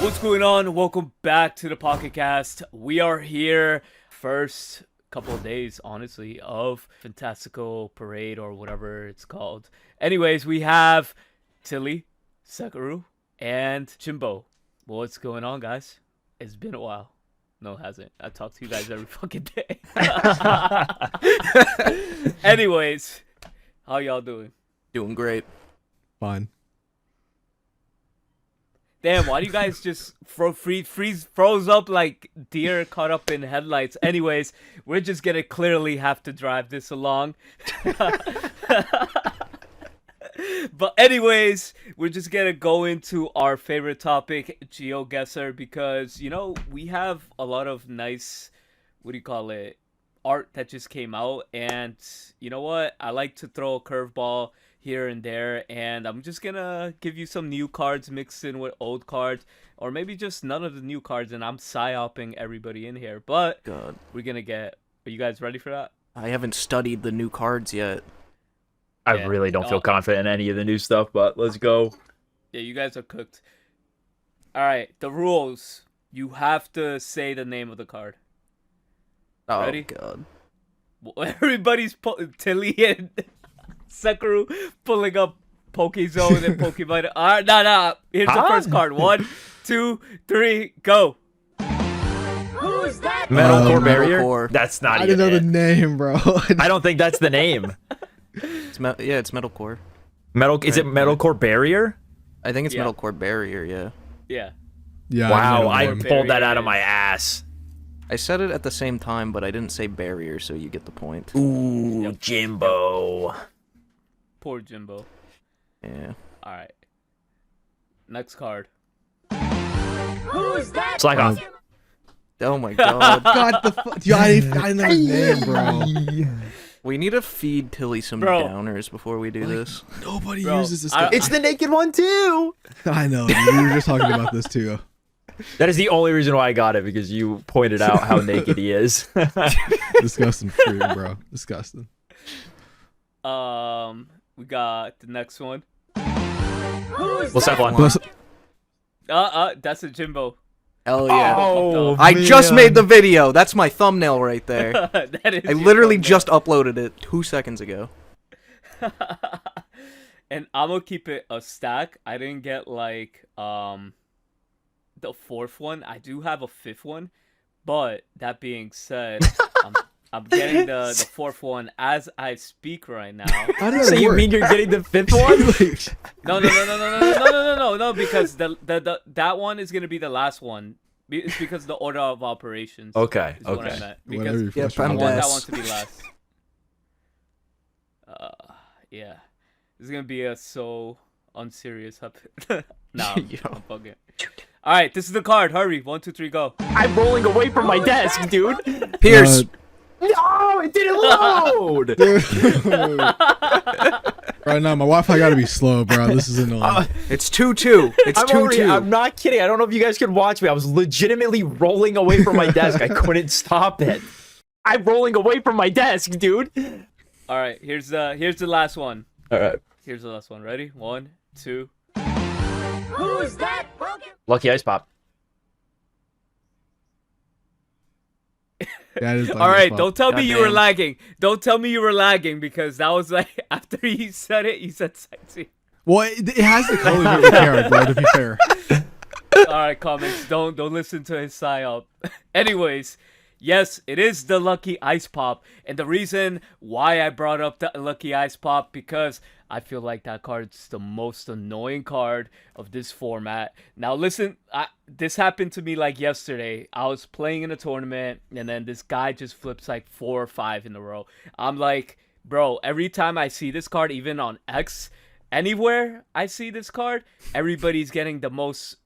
What's going on? Welcome back to the Pocket Cast. We are here first couple of days, honestly, of Fantastical Parade or whatever it's called. Anyways, we have Tilly, Sekuru, and Jimbo. What's going on, guys? It's been a while. No, it hasn't. I talk to you guys every fucking day. Anyways, how y'all doing? Doing great. Fine. Damn, why do you guys just froze up like deer caught up in headlights? Anyways, we're just gonna clearly have to drive this along. But anyways, we're just gonna go into our favorite topic, Geo Guesser, because, you know, we have a lot of nice, what do you call it, art that just came out. And you know what? I like to throw a curveball here and there, and I'm just gonna give you some new cards mixed in with old cards, or maybe just none of the new cards, and I'm psyoping everybody in here. But God. we're gonna get. Are you guys ready for that? I haven't studied the new cards yet. I Yeah. really don't feel confident in any of the new stuff, but let's go. Yeah, you guys are cooked. All right, the rules. You have to say the name of the card. Oh, Ready? God. Everybody's Tilly and Sekuru pulling up Pokezone and Pokemon. All right, nah. Here's the first card. 1, 2, 3, go. Who's that? Metalcore Metalcore. Barrier? That's not I even didn't know the it. name, bro. I don't think that's the name. It's it's Metalcore. Is it Metalcore Barrier? I think it's Yeah. Metalcore Barrier, yeah. Yeah. Yeah. Wow, I know him. pulled that out Barrier of my ass. I said it at the same time, but I didn't say barrier, so you get the point. Ooh, Yep. Jimbo. Poor Jimbo. Yeah. All right. Next card. Who's that? It's like a... Oh my God. God, the fuck. I didn't know his name, bro. We need to feed Tilly some Bro. downers before we do this. Nobody Bro, uses this. I- Stuff. It's the naked one, too! I know. We were just talking about this too. That is the only reason why I got it, because you pointed out how naked he is. Disgusting fruit, bro. Disgusting. We got the next one. Who's What's that one? Plus, That's a Jimbo. Hell yeah. Oh, I just man. made the video. That's my thumbnail right there. That is I your literally thumbnail. just uploaded it 2 seconds ago. And I'm gonna keep it a stack. I didn't get like the fourth one. I do have a fifth one, but that being said, I'm getting the fourth one as I speak right now. how does So it you work? mean you're getting the fifth one? No, because the that one is gonna be the last one. It's because of the order of operations. Okay, is what I okay. meant. Whatever Because you Yeah, flush I it want out. that Fantas- one to be last. Yeah. This is gonna be a so unserious Nah, Yo. I'm fucking. Alright, this is the card. Hurry. 1, 2, 3, go. I'm rolling away from my desk, dude. Pierce. No, it didn't load. Right now, my Wi-Fi gotta be slow, bro. This is annoying. It's 2-2. It's 2-2. I'm not kidding. I don't know if you guys could watch me. I was legitimately rolling away from my desk. I couldn't stop it. I'm rolling away from my desk, dude. Alright, here's the last one. All right. Here's the last one. Ready? 1, 2. Who's that? Pokemon? Lucky Ice Pop. That is Alright, don't tell me you were Goddamn. lagging. Don't tell me you were lagging, because that was like after he said it, he said sexy. Well, it has the color of the carrot, bro. To be fair. Alright, comments. Don't listen to his psyop. Anyways, yes, it is the Lucky Ice Pop. And the reason why I brought up the Lucky Ice Pop, because I feel like that card's the most annoying card of this format. Now listen, this happened to me like yesterday. I was playing in a tournament, and then this guy just flips like 4 or 5 in a row. I'm like, bro, every time I see this card, even on X, anywhere I see this card, everybody's getting the most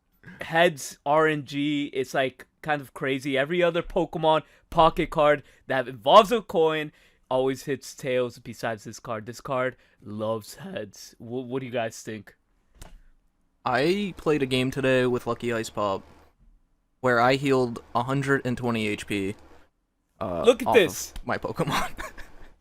heads RNG. It's like kind of crazy. Every other Pokemon pocket card that involves a coin always hits tails besides this card. This card loves heads. What do you guys think? I played a game today with Lucky Ice Pop where I healed 120 HP. Look at off this. of my Pokemon.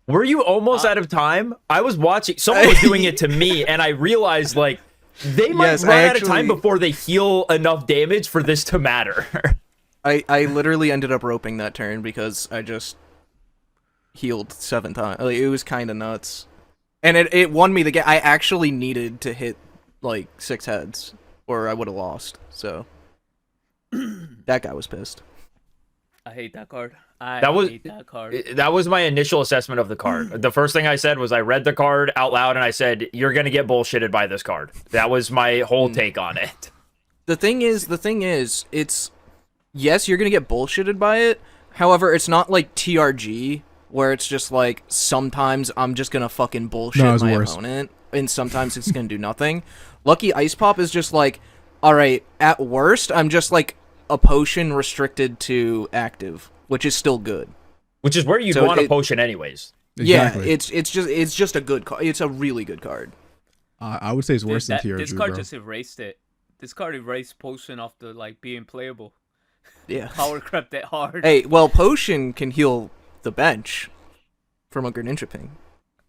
Were you almost out of time? I was watching. Someone was doing it to me, and I realized, like, They might Yes, run out of time before they heal enough damage for this to matter. I literally ended up roping that turn because I just healed 7 times. Like, it was kind of nuts. And it won me the game. I actually needed to hit, like, 6 heads, or I would have lost. So, that guy was pissed. I hate that card. That was my initial assessment of the card. The first thing I said was I read the card out loud and I said, "You're gonna get bullshitted by this card." That was my whole take on it. The thing is, it's yes, you're gonna get bullshitted by it. However, it's not like TRG where it's just like sometimes I'm just gonna fucking bullshit my opponent, and sometimes it's gonna do nothing. Lucky Ice Pop is just like, all right, at worst, I'm just like a potion restricted to active, which is still good. Which is where you'd want a potion anyways. Exactly. Yeah, it's just a good card. It's a really good card. I would say it's worse than TRG, This card bro. just erased it. This card erased potion off the like being playable. Yeah. Power crept it hard. Hey, well, potion can heal the bench from a Greninja ping.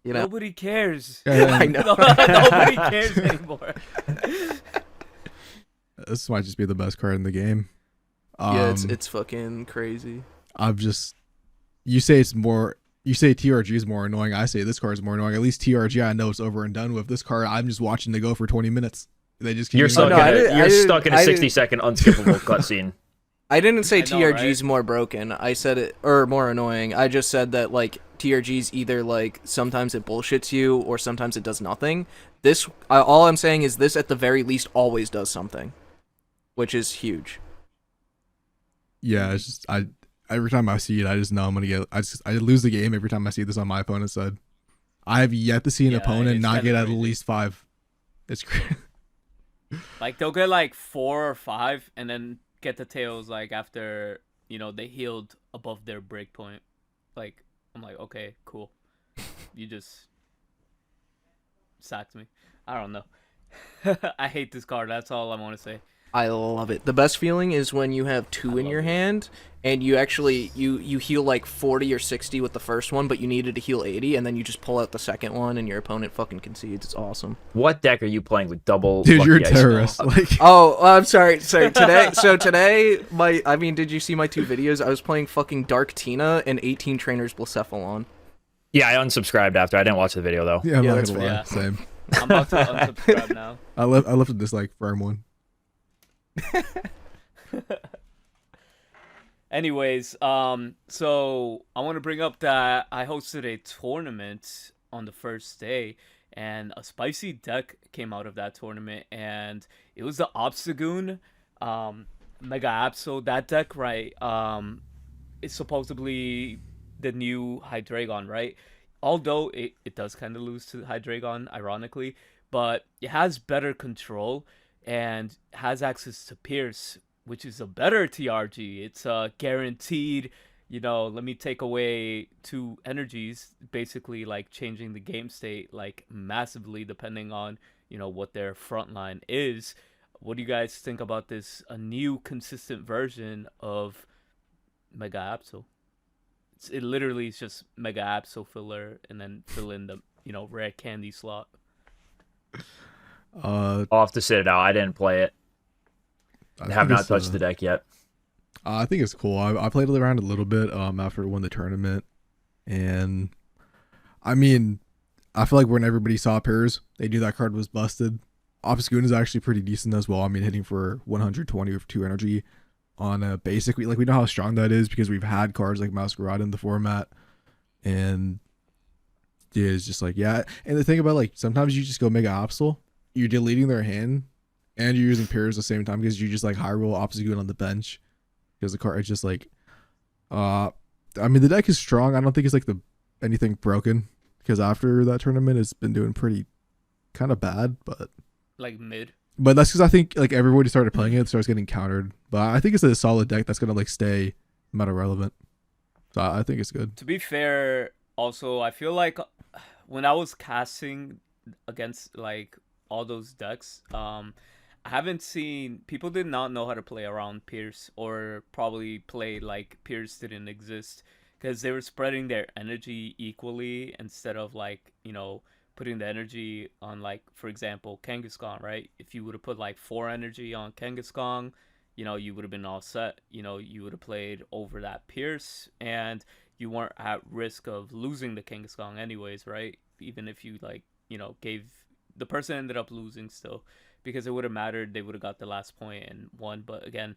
You know? Nobody cares. I know. Nobody cares anymore. This might just be the best card in the game. Yeah, it's fucking crazy. You say TRG is more annoying. I say this card is more annoying. At least TRG, I know it's over and done with. This card, I'm just watching to go for 20 minutes. They just keep You're stuck in a 60-second unskippable cutscene. I didn't say TRG TRG's more broken. I said it, or more annoying. I just said that like TRG's either like sometimes it bullshits you or sometimes it does nothing. All I'm saying is this at the very least always does something, which is huge. Yeah, it's just every time I see it, I just know I'm gonna get. I lose the game every time I see this on my opponent's side. I have yet to see an opponent not get at least 5. It's crazy. Like they'll get like 4 or 5, and then get the tails like after they healed above their break point. Like I'm like, okay, cool. You just sacked me. I don't know. I hate this card. That's all I want to say. I love it. The best feeling is when you have 2 in your hand and you actually you heal like 40 or 60 with the first one, but you needed to heal 80, and then you just pull out the second one and your opponent fucking concedes. It's awesome. What deck are you playing with double? Dude, you're a Ice? terrorist. Like, I'm sorry. Today, did you see my 2 videos? I was playing fucking Dark Tina and 18 Trainers Blacephalon. Yeah, I unsubscribed after. I didn't watch the video though. yeah, I'm not that's gonna lie. fair. Same. I'm about to unsubscribe now. I left this like firm one. Anyways, so I want to bring up that I hosted a tournament on the first day, and a spicy deck came out of that tournament, and it was the Obstagoon, Mega Absol. That deck, right? It's supposedly the new Hydreigon, right? Although it does kind of lose to Hydreigon, ironically, but it has better control and has access to Pierce, which is a better TRG. It's guaranteed, let me take away 2 energies, basically like changing the game state like massively depending on, what their front line is. What do you guys think about this? A new consistent version of Mega Absol. It literally is just Mega Absol filler and then fill in the, rare candy slot. I'll have to sit it out. I didn't play it. I have not touched the deck yet. I think it's cool. I played around a little bit after we won the tournament, and I mean, I feel like when everybody saw pairs, they knew that card was busted. Obstagoon is actually pretty decent as well. I mean, hitting for 120 with 2 energy on a basic. We know how strong that is because we've had cards like Masquerade in the format, and yeah, it's just like, yeah. And the thing about like sometimes you just go Mega Absol, you're deleting their hand and you're using pairs at the same time because you just like high roll Obstagoon on the bench because the card is just like I mean, the deck is strong. I don't think it's like anything broken because after that tournament it's been doing pretty kind of bad, but Like mid. But that's because I think like everybody started playing it, starts getting countered. But I think it's a solid deck that's gonna like stay meta relevant. So I think it's good. To be fair, also I feel like when I was casting against like all those decks, I haven't seen people did not know how to play around Pierce, or probably play like Pierce didn't exist because they were spreading their energy equally instead of like putting the energy on, like, for example, Kangaskhan, right? If you would have put like 4 energy on Kangaskhan, you would have been all set. You would have played over that Pierce, and you weren't at risk of losing the Kangaskhan anyways, right? Even if you like, gave the person ended up losing still, because it would have mattered. They would have got the last point and won. But again,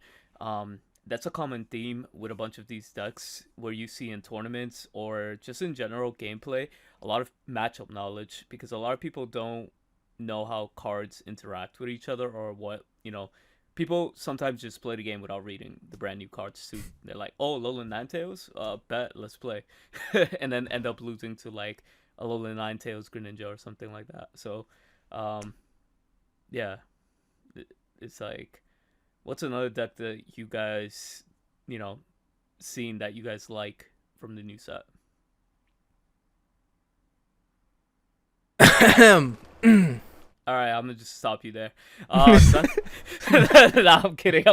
that's a common theme with a bunch of these decks where you see in tournaments or just in general gameplay, a lot of matchup knowledge, because a lot of people don't know how cards interact with each other, or what, people sometimes just play the game without reading the brand new cards too. They're like, oh, Alolan Ninetales, bet, let's play. And then end up losing to like Alolan Ninetales Greninja or something like that. So, yeah, it's like, what's another deck that you guys, seen that you guys like from the new set? All right, I'm gonna just stop you there. No, I'm kidding.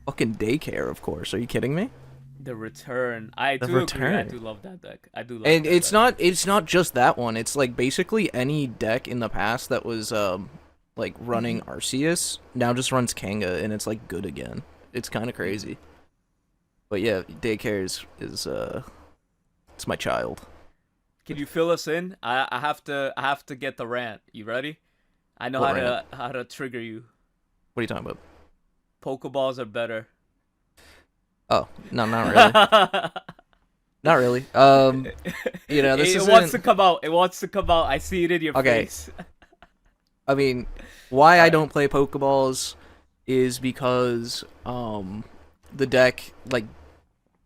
Fucking daycare, of course. Are you kidding me? The Return. I do agree. I do love that deck. I do love. And that it's deck. it's not just that one. It's like basically any deck in the past that was like running Arceus now just runs Kanga, and it's like good again. It's kind of crazy. But yeah, daycare is it's my child. Can you fill us in? I have to get the rant. You ready? I know how to trigger you. What are you talking about? Pokeballs are better. Oh, no, not really. Not really. This it wants to come out. It wants to come out. I see it in your face. I mean, why I don't play Pokeballs is because the deck, like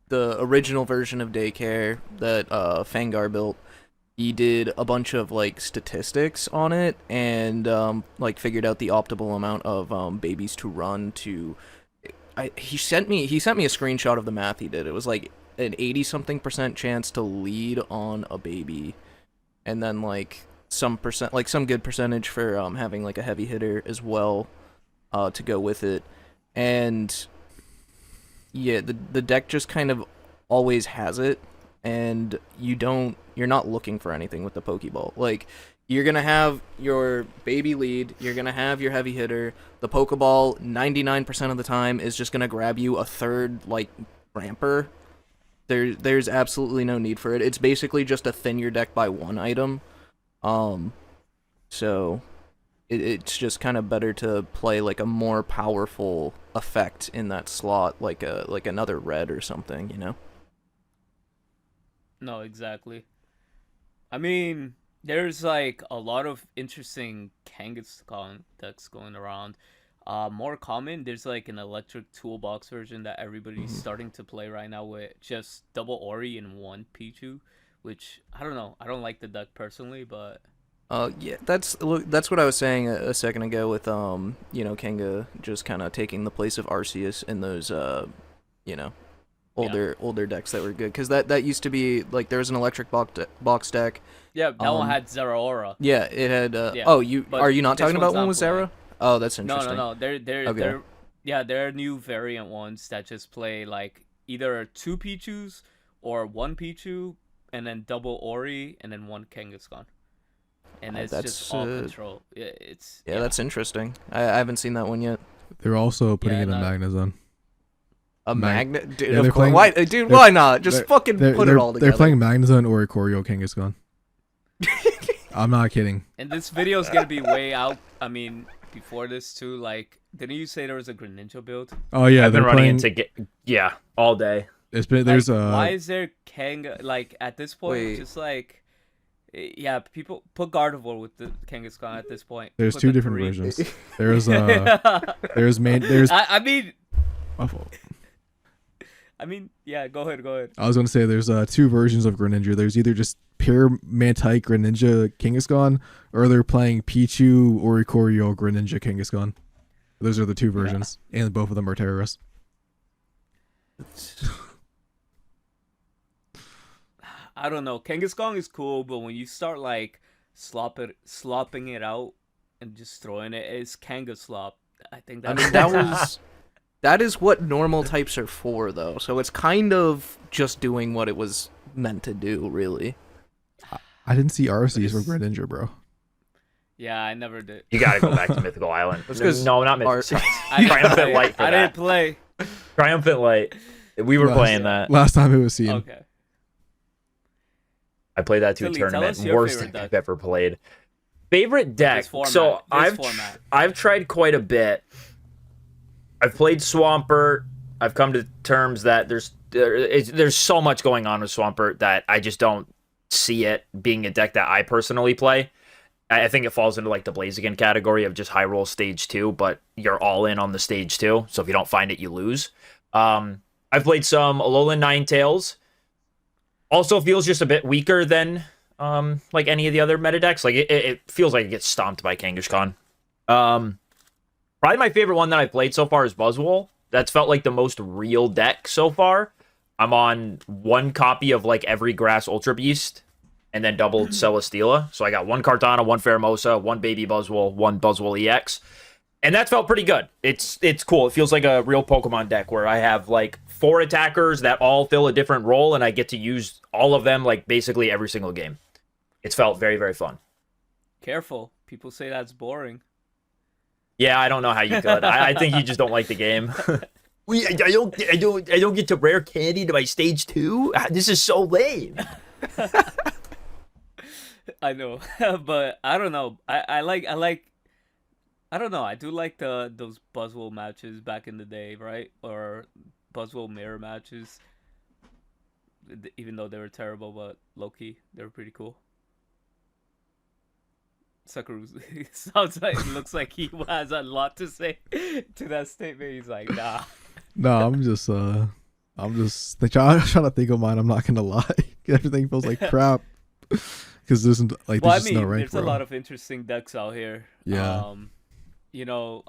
the original version of daycare that Fangar built, he did a bunch of like statistics on it, and like figured out the optimal amount of babies to run to. He sent me a screenshot of the math he did. It was like an 80-something% chance to lead on a baby, and then like some good percentage for having like a heavy hitter as well to go with it. And yeah, the deck just kind of always has it, and you're not looking for anything with the Pokeball. Like, you're gonna have your baby lead, you're gonna have your heavy hitter. The Pokeball 99% of the time is just gonna grab you a third like ramper. There's absolutely no need for it. It's basically just to thin your deck by 1 item. So it's just kind of better to play like a more powerful effect in that slot, like another red or something, No, exactly. I mean, there's like a lot of interesting Kangaskhan decks going around. More common, there's like an electric toolbox version that everybody's starting to play right now with just double Ori and 1 Pichu, which I don't know. I don't like the deck personally, but yeah, that's what I was saying a second ago with Kanga just kind of taking the place of Arceus in those older decks that were good, because that used to be like there was an electric box deck. Yeah, that one had Zeraora. Yeah, it had. Yeah, are you not talking about one with playing. Zera? Oh, that's interesting. No. They're new variant ones that just play like either 2 Pichus or 1 Pichu, and then double Ori, and then 1 Kangaskhan. And it's just all control. Yeah, that's interesting. I haven't seen that one yet. They're also putting in a Magnezone. A magnet, dude. Yeah, of course. Why, dude? Why not? Just fucking put it all together. They're playing Magnezone or Ikorio Kangaskhan. I'm not kidding. And this video is gonna be way out. I mean, before this too. Like, didn't you say there was a Greninja build? Oh yeah, I've been running into all day. It's been there's why is there Kanga like at this point? Just like. Yeah, people put Gardevoir with the Kangaskhan at this point. There's 2 different versions. There's I mean, yeah, go ahead. I was gonna say there's 2 versions of Greninja. There's either just pure Mantike Greninja Kangaskhan, or they're playing Pichu or Ikorio Greninja Kangaskhan. Those are the 2 versions, and both of them are terrorists. I don't know. Kangaskhan is cool, but when you start like slopping it out and just throwing it, it's Kanga slop. I think that is what normal types are for, though. So it's kind of just doing what it was meant to do, really. I didn't see RCs for Greninja, bro. Yeah, I never did. You gotta go back to Mythical Island. 'cause No, not Mythical. I Triumphant Light for I that. didn't play. Triumphant Light. We were playing that. Last time it was seen. Okay. I played that to a Tilly, tell tournament. us your Worst favorite deck deck. I've ever played. Favorite deck. This format, So this format. I've tried quite a bit. I've played Swampert. I've come to terms that there's so much going on with Swampert that I just don't see it being a deck that I personally play. I think it falls into like the Blaziken category of just high roll stage 2, but you're all in on the stage 2. So if you don't find it, you lose. I've played some Alolan Ninetales. Also feels just a bit weaker than like any of the other meta decks. Like it feels like it gets stomped by Kangaskhan. Probably my favorite one that I've played so far is Buzzwole. That's felt like the most real deck so far. I'm on one copy of like every Grass Ultra Beast and then doubled Celesteela. So I got one Kartana, one Pheromosa, one Baby Buzzwole, one Buzzwole EX. And that's felt pretty good. It's cool. It feels like a real Pokemon deck where I have like 4 attackers that all fill a different role and I get to use all of them like basically every single game. It's felt very, very fun. Careful. People say that's boring. Yeah, I don't know how you could. I think you just don't like the game. I don't get to rare candy to my stage 2. This is so lame. I know, but I don't know. I don't know. I do like those Buzzwole matches back in the day, right? Or Buzzwole mirror matches. Even though they were terrible, but low-key, they were pretty cool. Sakaru sounds like looks like he has a lot to say to that statement. He's like, nah. No, I'm just trying to think of mine. I'm not gonna lie. Everything feels like crap because there's like Well, I there's just mean, no rank. there's a lot of interesting decks out here. Yeah. You know,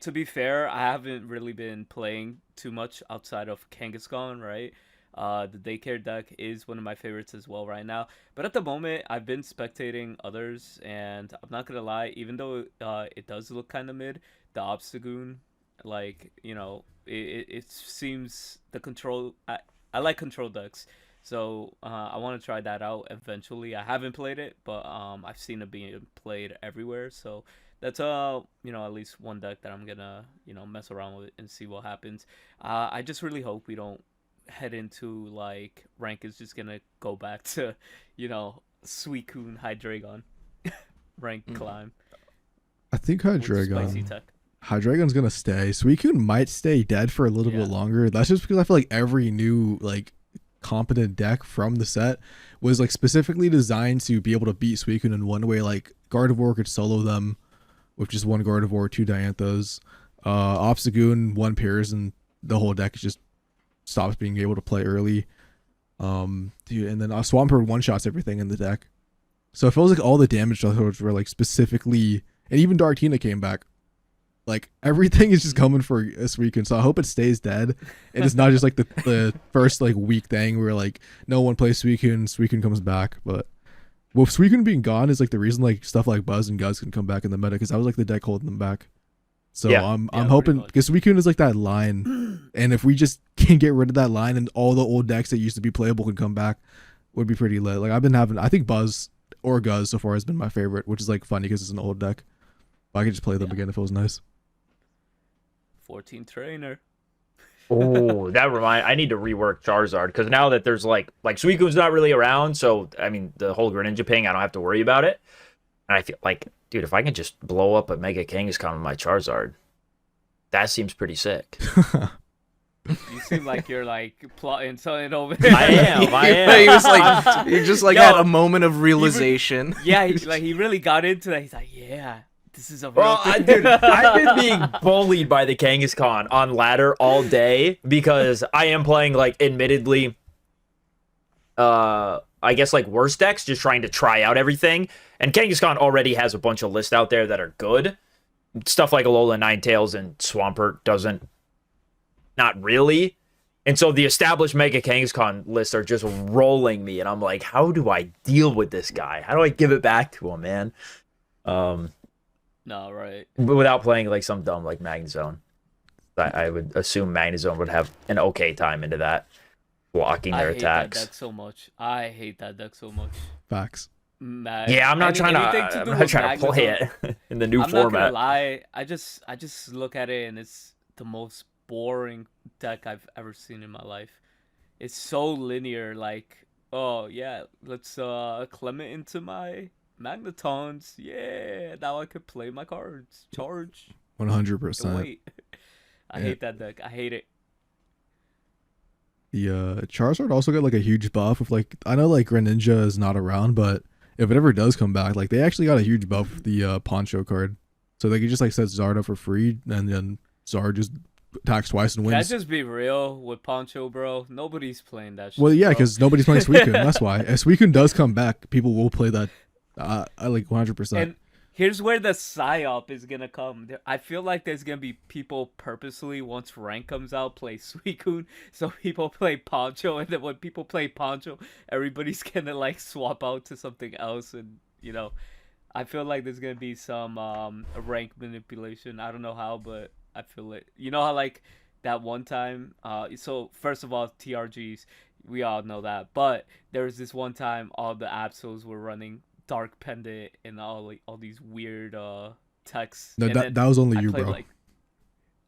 to be fair, I haven't really been playing too much outside of Kangaskhan, right? The daycare deck is one of my favorites as well right now. But at the moment, I've been spectating others, and I'm not gonna lie, even though it does look kind of mid, the Obstagoon, like, you know, it seems the control. I like control decks, so I want to try that out eventually. I haven't played it, but I've seen it being played everywhere, so that's you know, at least one deck that I'm gonna, you know, mess around with and see what happens. I just really hope we don't head into like rank is just gonna go back to, you know, Suicune Hydreigon rank climb. I think Spicy Hydreigon. tech. Hydreigon's gonna stay. Suicune might stay dead for a little bit longer. That's just because I feel like every new like competent deck from the set was like specifically designed to be able to beat Suicune in one way. Like Gardevoir could solo them with just one Gardevoir, 2 Dianthos. Obstagoon, 1 Pierce, and the whole deck just stops being able to play early. Dude, and then Swampert one-shots everything in the deck. So it feels like all the damage thresholds were like specifically, and even Darktina came back. Like everything is just coming for Suicune. So I hope it stays dead. And it's not just like the first like weak thing where like no one plays Suicune comes back. But with Suicune being gone is like the reason like stuff like Buzz and Guzz can come back in the meta, because that was like the deck holding them back. So Yeah. I'm hoping, because Suicune is like that line, and if we just can get rid of that line and all the old decks that used to be playable can come back, would be pretty lit. Like I think Buzz or Guzz so far has been my favorite, which is like funny because it's an old deck. But I could just play them again if it was nice. 14 trainer. Oh, I need to rework Charizard, because now that there's like Suicune's not really around, so I mean the whole Greninja ping, I don't have to worry about it. And I feel like, dude, if I can just blow up a Mega Kangaskhan with my Charizard, that seems pretty sick. You seem like you're like plotting something over there. I am. He was like, he just like Yo, had a moment of realization. Yeah, he really got into that. He's like, yeah, this is a real Well, thing. dude, I've been being bullied by the Kangaskhan on ladder all day because I am playing like admittedly, I guess like worse decks, just trying to try out everything. And Kangaskhan already has a bunch of lists out there that are good. Stuff like Alolan Ninetales and Swampert doesn't. Not really. And so the established Mega Kangaskhan lists are just rolling me. And I'm like, how do I deal with this guy? How do I give it back to him, man? No, right. Without playing like some dumb like Magnezone. I would assume Magnezone would have an okay time into that. Blocking their attacks. I hate that deck so much. Facts. Yeah, I'm not trying to play it in the new I'm not gonna format. lie. I just look at it and it's the most boring deck I've ever seen in my life. It's so linear. Like, oh yeah, let's Clement into my Magnetons. Yeah, now I could play my cards. Charge. 100%. Wait, I hate that deck. I hate it. The Charizard also got like a huge buff of like, I know like Greninja is not around, but if it ever does come back, like they actually got a huge buff with the Poncho card, so they could just like set Zard up for free, and then Zard just attacks twice and Can I wins. just be real with Poncho, bro? Nobody's playing that shit. Well, yeah, bro. because nobody's playing Suicune. That's why. If Suicune does come back, people will play that. I like 100%. And here's where the psyop is gonna come. I feel like there's gonna be people purposely, once rank comes out, play Suicune, so people play Poncho, and then when people play Poncho, everybody's gonna like swap out to something else, and you know, I feel like there's gonna be some rank manipulation. I don't know how, but I feel it. You know how like that one time, so first of all, TRGs, we all know that, but there was this one time all the Absols were running Dark Pendant and all these weird texts. No, And that was only I you, played, bro.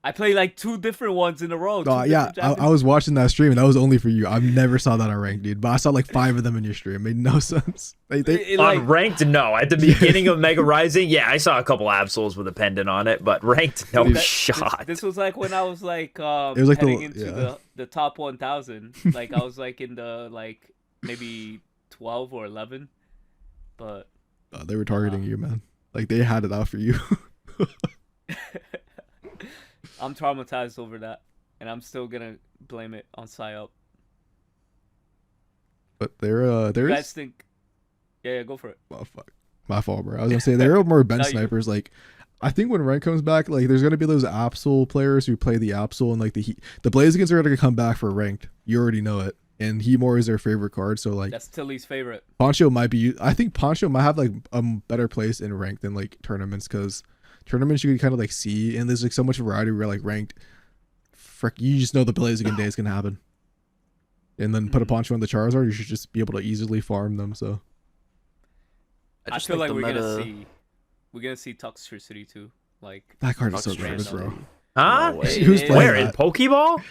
I played like 2 different ones in a row. Yeah, I was watching that stream, and that was only for you. I never saw that on ranked, dude. But I saw like 5 of them in your stream. It made no sense. On ranked, no. At the beginning of Mega Rising, yeah, I saw a couple Absols with a pendant on it, but ranked, no shot. This was like when I was like it was like heading into the top 1,000. Like I was like in the like maybe 12 or 11. But they were targeting you, man. Like they had it out for you. I'm traumatized over that, and I'm still gonna blame it on psyop. But there You guys is. think? Yeah, go for it. Oh fuck, my fault, bro. I was gonna say there are more bench No, you- snipers. Like, I think when rank comes back, like there's gonna be those Absol players who play the Absol, and like the Blazekins are gonna come back for ranked. You already know it. And Hemor is their favorite card, so like That's Tilly's favorite. Poncho might be. I think Poncho might have like a better place in ranked than like tournaments, because tournaments you can kind of like see, and there's like so much variety where like ranked, frick, you just know the Blaziken day is gonna happen. And then put a Poncho on the Charizard, you should just be able to easily farm them. So I feel like we're gonna see Toxtricity too. Like that card is so random. garbage, bro. Huh? No way. Who's playing Where, in that? Pokeball?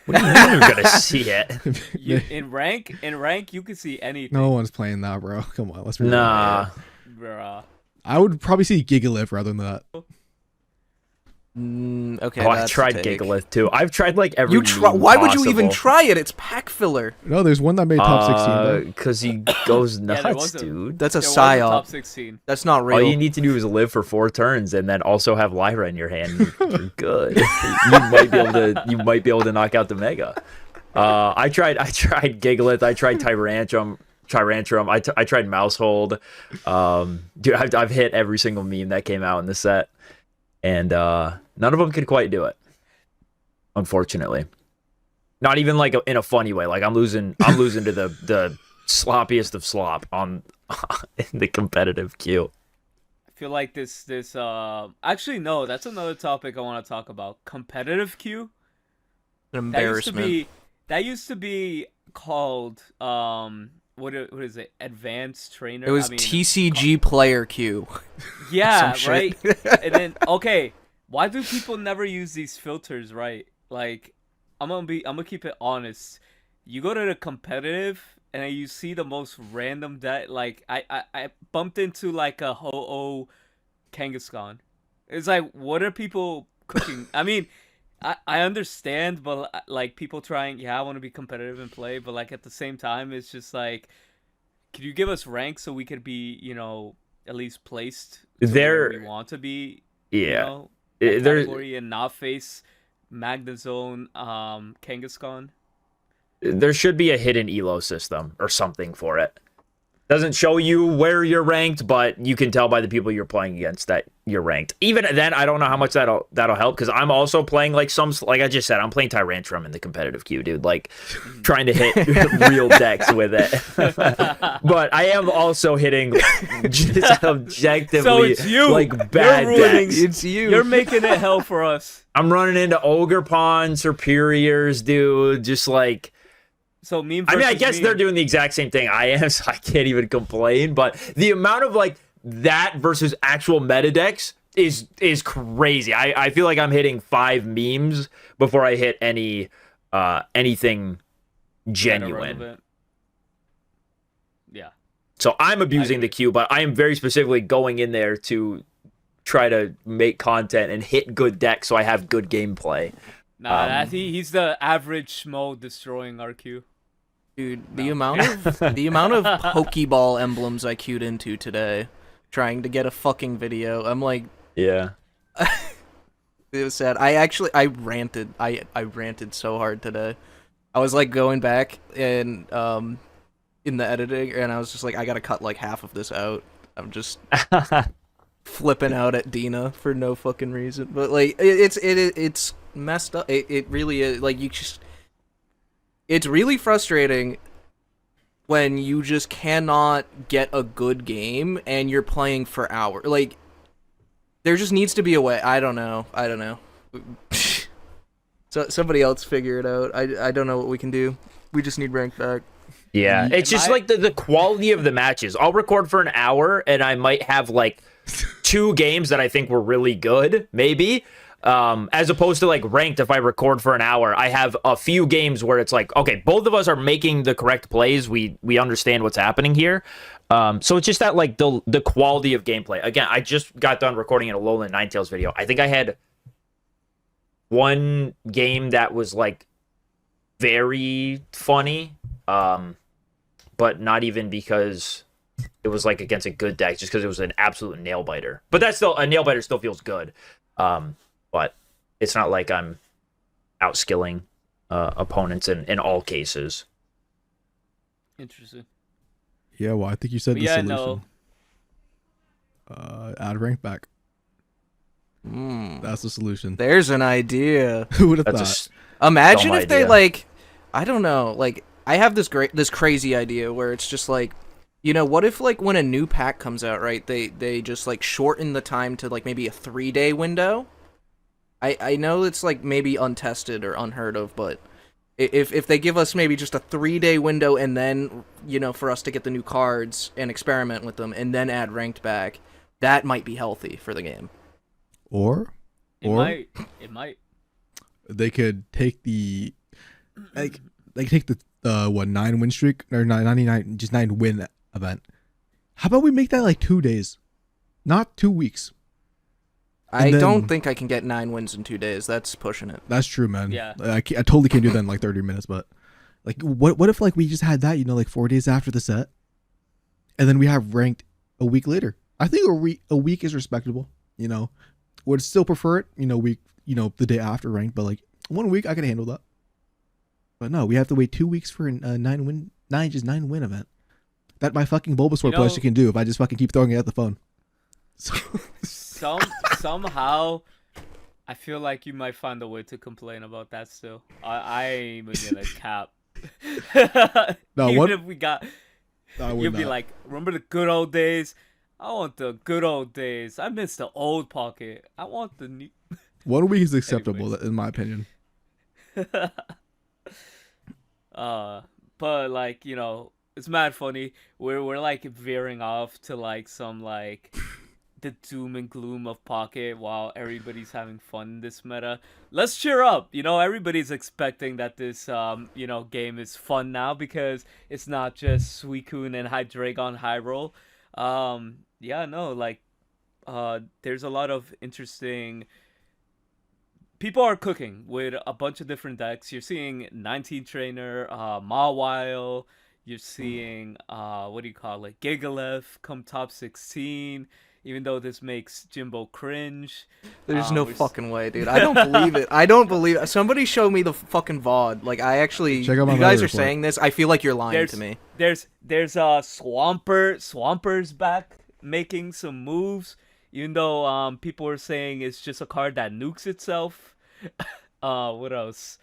What do you mean you're gonna see it? In rank, you can see anything. No one's playing that, bro. Come on, let's be real. Nah. Bruh. I would probably see Gigalith rather than that. Okay. Oh, I that's a tried take. Gigalith too. I've tried like every. Why would you even try it? It's pack filler. No, there's one that made top 16. Bro. Because he goes there nuts, was a- dude. That's a There was a top psyop. 16. That's not real. All you need to do is live for 4 turns and then also have Lyra in your hand. You're good. You might be able to knock out the Mega. I tried Gigalith. I tried Tyrantrum. I tried Mousehold. Dude, I've hit every single meme that came out in the set, and none of them could quite do it. Unfortunately, not even like in a funny way. Like I'm losing to the sloppiest of slop on in the competitive queue. I feel like this actually no, that's another topic I want to talk about. Competitive queue. An embarrassment. That used to be called what is it? Advanced trainer. It was TCG player queue. Yeah, some shit. right. And then okay, why do people never use these filters? Right, like I'm gonna keep it honest. You go to the competitive and then you see the most random that like I bumped into like a Ho-Oh Kangaskhan. It's like, what are people cooking? I mean, I understand, but like people trying, yeah, I want to be competitive and play, but like at the same time, it's just like, could you give us rank so we could be, you know, at least placed to where we want to be? Yeah. You know, There's category and not face Magnezone, Kangaskhan. there should be a hidden elo system or something for it. Doesn't show you where you're ranked, but you can tell by the people you're playing against that you're ranked. Even then, I don't know how much that'll help, because I'm also playing like I just said, I'm playing Tyrantrum in the competitive queue, dude. Like trying to hit real decks with it. But I am also hitting just objectively So it's you. like bad You're ruining- decks. It's you. You're making it hell for us. I'm running into Ogre Pawn, Superiors, dude. Just like So meme. I mean, I versus guess meme. they're doing the exact same thing I am, so I can't even complain. But the amount of like that versus actual meta decks is crazy. I feel like I'm hitting 5 memes before I hit anything Kinda genuine. relevant. Yeah. So I'm abusing the agree. queue, but I am very specifically going in there to try to make content and hit good decks so I have good gameplay. Nah, he's the average schmo destroying our queue. Dude, the amount of Pokeball emblems I queued into today, trying to get a fucking video. I'm like, Yeah. it was sad. I ranted. I ranted so hard today. I was like going back and in the editing, and I was just like, I gotta cut like half of this out. I'm just flipping out at Dina for no fucking reason. But like, it's messed up. It really is. Like, you just, it's really frustrating when you just cannot get a good game and you're playing for hours. Like, there just needs to be a way. I don't know. So somebody else figure it out. I don't know what we can do. We just need rank back. Yeah, it's just like the quality of the matches. I'll record for an hour and I might have like 2 games that I think were really good, maybe. As opposed to like ranked, if I record for an hour, I have a few games where it's like, okay, both of us are making the correct plays. We understand what's happening here. So it's just that like the quality of gameplay. Again, I just got done recording an Alolan Ninetales video. I think I had one game that was like very funny, but not even because it was like against a good deck, just because it was an absolute nail biter. But that's still, a nail biter still feels good. But it's not like I'm outskilling opponents in all cases. Interesting. Yeah, well, I think you said But the yeah, solution. no. Add rank back. That's the solution. There's an idea. Who would have That's thought? Imagine dumb if they idea. like, I don't know, like I have this crazy idea where it's just like, you know, what if like when a new pack comes out, right? They just like shorten the time to like maybe a 3-day window. I know it's like maybe untested or unheard of, but if they give us maybe just a 3-day window and then, you know, for us to get the new cards and experiment with them and then add ranked back, that might be healthy for the game. Or It might. they could take the take the 9 win streak or 99 just 9 win event. How about we make that like 2 days, not 2 weeks? I then- don't think I can get 9 wins in 2 days. That's pushing it. That's true, man. Yeah. I totally can't do that in like 30 minutes. But like, what if like we just had that, you know, like 4 days after the set, and then we have ranked a week later? I think a week is respectable. You know, would still prefer it, you know, the day after ranked, but like 1 week I can handle that. But no, we have to wait 2 weeks for a 9 win event. That my fucking Bulbasaur plushie can do if I just fucking keep throwing it at the phone. So. Somehow, I feel like you might find a way to complain about that still. I ain't even gonna cap. No, Even what? if we got, I would you'll be not. like, remember the good old days? I want the good old days. I miss the old pocket. I want the new. 1 week is acceptable, Anyways. in my opinion. But like, you know, it's mad funny. We're like veering off to like some like the doom and gloom of pocket while everybody's having fun in this meta. Let's cheer up. You know, everybody's expecting that this you know, game is fun now because it's not just Suicune and Hydreigon high roll. Yeah, no, like there's a lot of interesting people are cooking with a bunch of different decks. You're seeing 19 trainer, Mawile. You're seeing what do you call it, Gigalef come top 16. Even though this makes Jimbo cringe. There's no fucking way, dude. I don't believe it. I don't believe it. Somebody show me the fucking VOD. Like, I actually, Check out my you guys weather are report. saying this. I feel like you're lying to me. There's Swamper's back making some moves. Even though people are saying it's just a card that nukes itself. What else?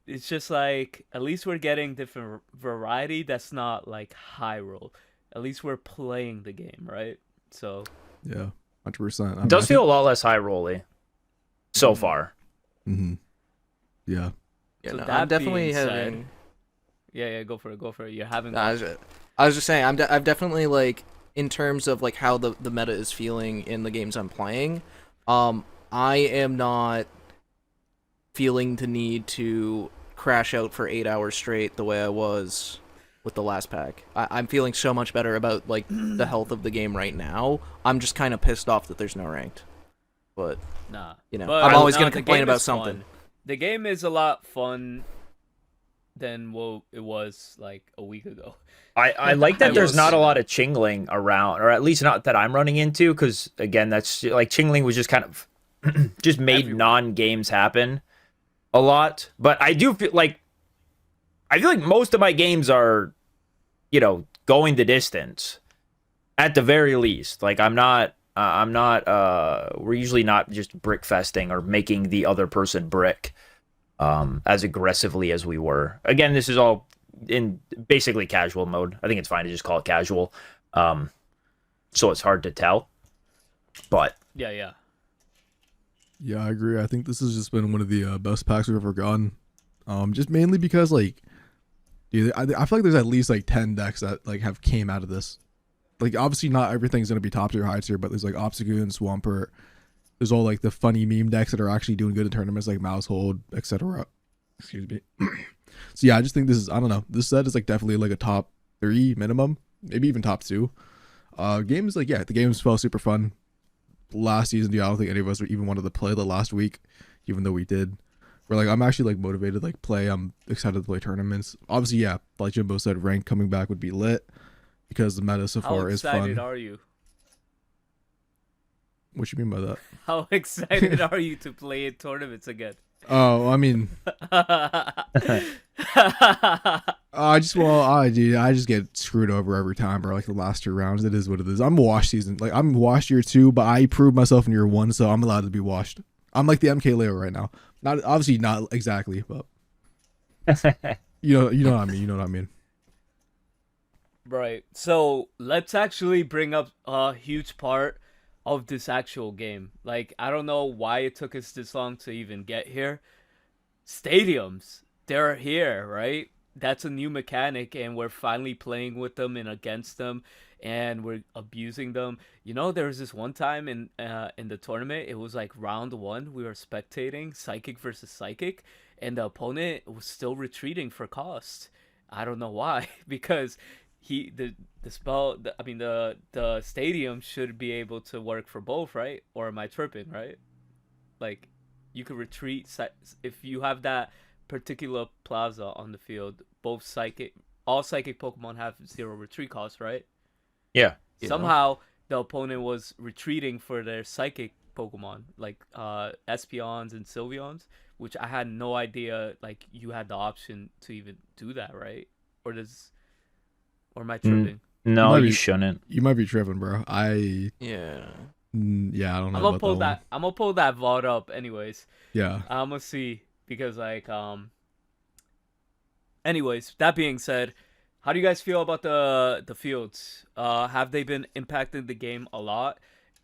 It's just like, at least we're getting different variety that's not like high roll. At least we're playing the game, right? So Yeah, 100%. It does feel a lot less high rolly so far. Mm-hmm. Yeah. Yeah, So no, that I'm definitely being said- having. Yeah, go for it. You're having. No, I was just saying, I've definitely like in terms of like how the meta is feeling in the games I'm playing. I am not feeling the need to crash out for 8 hours straight the way I was with the last pack. I'm feeling so much better about like the health of the game right now. I'm just kind of pissed off that there's no ranked. But Nah, you know, but, I'm always no, gonna the complain game about is something. fun. The game is a lot fun than what it was like a week ago. I like that I there's will not say a lot that. of Chingling around, or at least not that I'm running into, because again, that's like Chingling was just kind of just made Everywhere. non-games happen a lot. But I feel like most of my games are, going the distance at the very least. Like we're usually not just brick festing or making the other person brick as aggressively as we were. Again, this is all in basically casual mode. I think it's fine to just call it casual. So it's hard to tell. But Yeah. Yeah, I agree. I think this has just been one of the best packs we've ever gotten. Just mainly because like, dude, I feel like there's at least like 10 decks that like have came out of this. Like obviously not everything's gonna be top tier, high tier, but there's like Obstagoon, Swampert. There's all like the funny meme decks that are actually doing good in tournaments like Mousehold, etc. Excuse me. So yeah, I just think this is, I don't know, this set is like definitely like a top 3 minimum, maybe even top 2. Games like, yeah, the games felt super fun. Last season, dude, I don't think any of us even wanted to play the last week, even though we did. We're like, I'm actually like motivated to like play. I'm excited to play tournaments. Obviously, yeah, like Jimbo said, rank coming back would be lit because the meta so How far is excited fun. are you? What you mean by that? How excited are you to play in tournaments again? Oh, I mean, I just get screwed over every time, bro. Like the last 2 rounds, it is what it is. I'm washed season, like I'm washed year 2, but I proved myself in year 1, so I'm allowed to be washed. I'm like the MK Leo right now. Not obviously not exactly, but you know what I mean. You know what I mean. Right. So let's actually bring up a huge part of this actual game. Like, I don't know why it took us this long to even get here. Stadiums, they're here, right? That's a new mechanic, and we're finally playing with them and against them, and we're abusing them. You know, there was this one time in the tournament. It was like round 1. We were spectating Psychic versus Psychic, and the opponent was still retreating for cost. I don't know why, because the stadium should be able to work for both, right? Or am I tripping, right? Like, you could retreat if you have that particular plaza on the field. All psychic Pokemon have 0 retreat cost, right? yeah. Somehow the opponent was retreating for their psychic Pokemon, like Espeons and Sylveons, which I had no idea. Like, you had the option to even do that, right? Or am I tripping? No, might you be- shouldn't. You might be tripping, bro. Yeah. Yeah, I don't know I'm gonna about pull that. that. I'm gonna pull that VOD up, anyways. Yeah. I'm gonna see, because like Anyways, that being said, how do you guys feel about the fields? Have they been impacting the game a lot,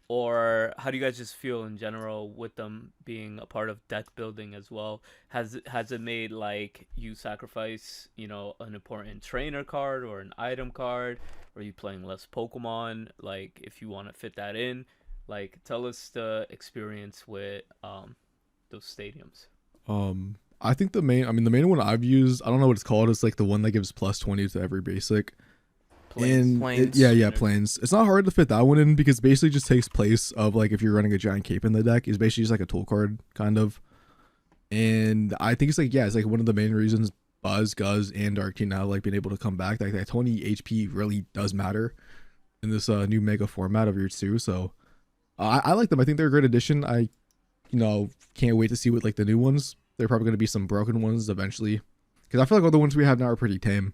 or how do you guys just feel in general with them being a part of deck building as well? Has it made like you sacrifice, an important trainer card or an item card? Or are you playing less Pokemon? Like, if you want to fit that in, like, tell us the experience with those stadiums. I think the main one I've used, I don't know what it's called. It's like the one that gives plus 20 to every basic. Planes. And yeah, planes. It's not hard to fit that one in because it basically just takes place of like if you're running a giant cape in the deck. It's basically just like a tool card kind of. And I think it's like one of the main reasons Buzz, Guzz, and Dark Team now like being able to come back. Like that 20 HP really does matter in this new mega format of year 2. So I like them. I think they're a great addition. I can't wait to see what like the new ones. There are probably going to be some broken ones eventually, because I feel like all the ones we have now are pretty tame.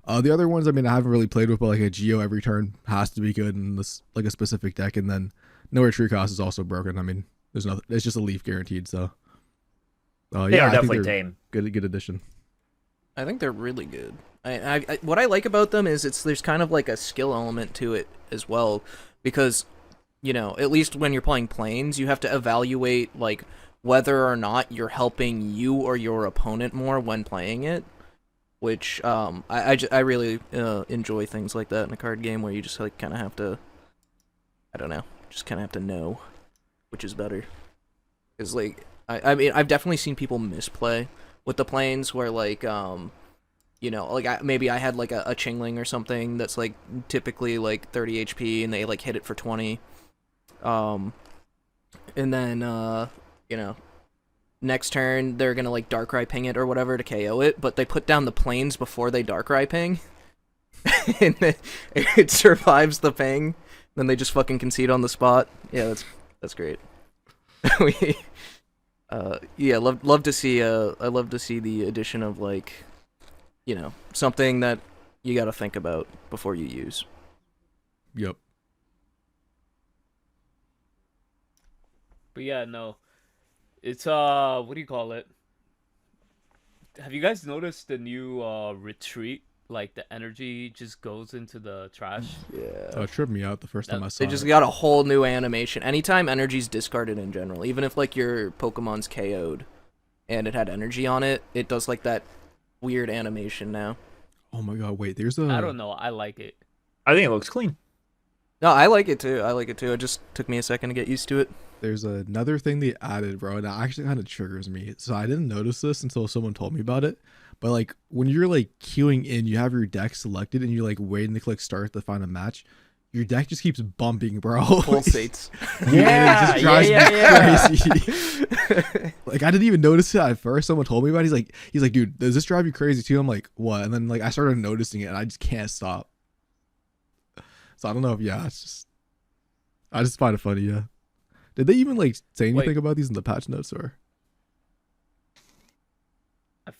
The other ones, I mean, I haven't really played with, but like a Geo every turn has to be good in this like a specific deck, and then no retreat cost is also broken. I mean, there's nothing. It's just a leaf guaranteed. So They yeah, are I think definitely they're tame. Good addition. I think they're really good. I what I like about them is there's kind of like a skill element to it as well, because at least when you're playing planes, you have to evaluate like whether or not you're helping you or your opponent more when playing it. which I really enjoy things like that in a card game where you just like kind of have to, I don't know, just kind of have to know which is better. Because like I mean I've definitely seen people misplay with the planes where like you know, like maybe I had like a Chingling or something that's like typically like 30 HP and they like hit it for 20. And then you know, next turn they're gonna like Darkrai Ping it or whatever to KO it, but they put down the planes before they Darkrai Ping, and then it survives the ping. Then they just fucking concede on the spot. Yeah, that's great. Yeah, love to see. I love to see the addition of like, you know, something that you got to think about before you use. Yep. But yeah, no. It's what do you call it? Have you guys noticed the new retreat? Like the energy just goes into the trash. Yeah. It tripped me out the first time I saw They just it. got a whole new animation. Anytime energy's discarded in general, even if like your Pokemon's KO'd and it had energy on it, it does like that weird animation now. Oh my god, wait, there's a... I don't know. I like it. I think it looks clean. No, I like it too. It just took me a second to get used to it. There's another thing they added, bro, and that actually kind of triggers me. So I didn't notice this until someone told me about it. But like when you're like queuing in, you have your deck selected and you're like waiting to click start to find a match. Your deck just keeps bumping, bro. Pulsates. Yeah, it just drives yeah. me crazy. Like I didn't even notice it at first. Someone told me about it. He's like, dude, does this drive you crazy too? I'm like, what? And then like I started noticing it and I just can't stop. So I don't know if I just find it funny, yeah. Did they even like say anything about these in the patch notes or?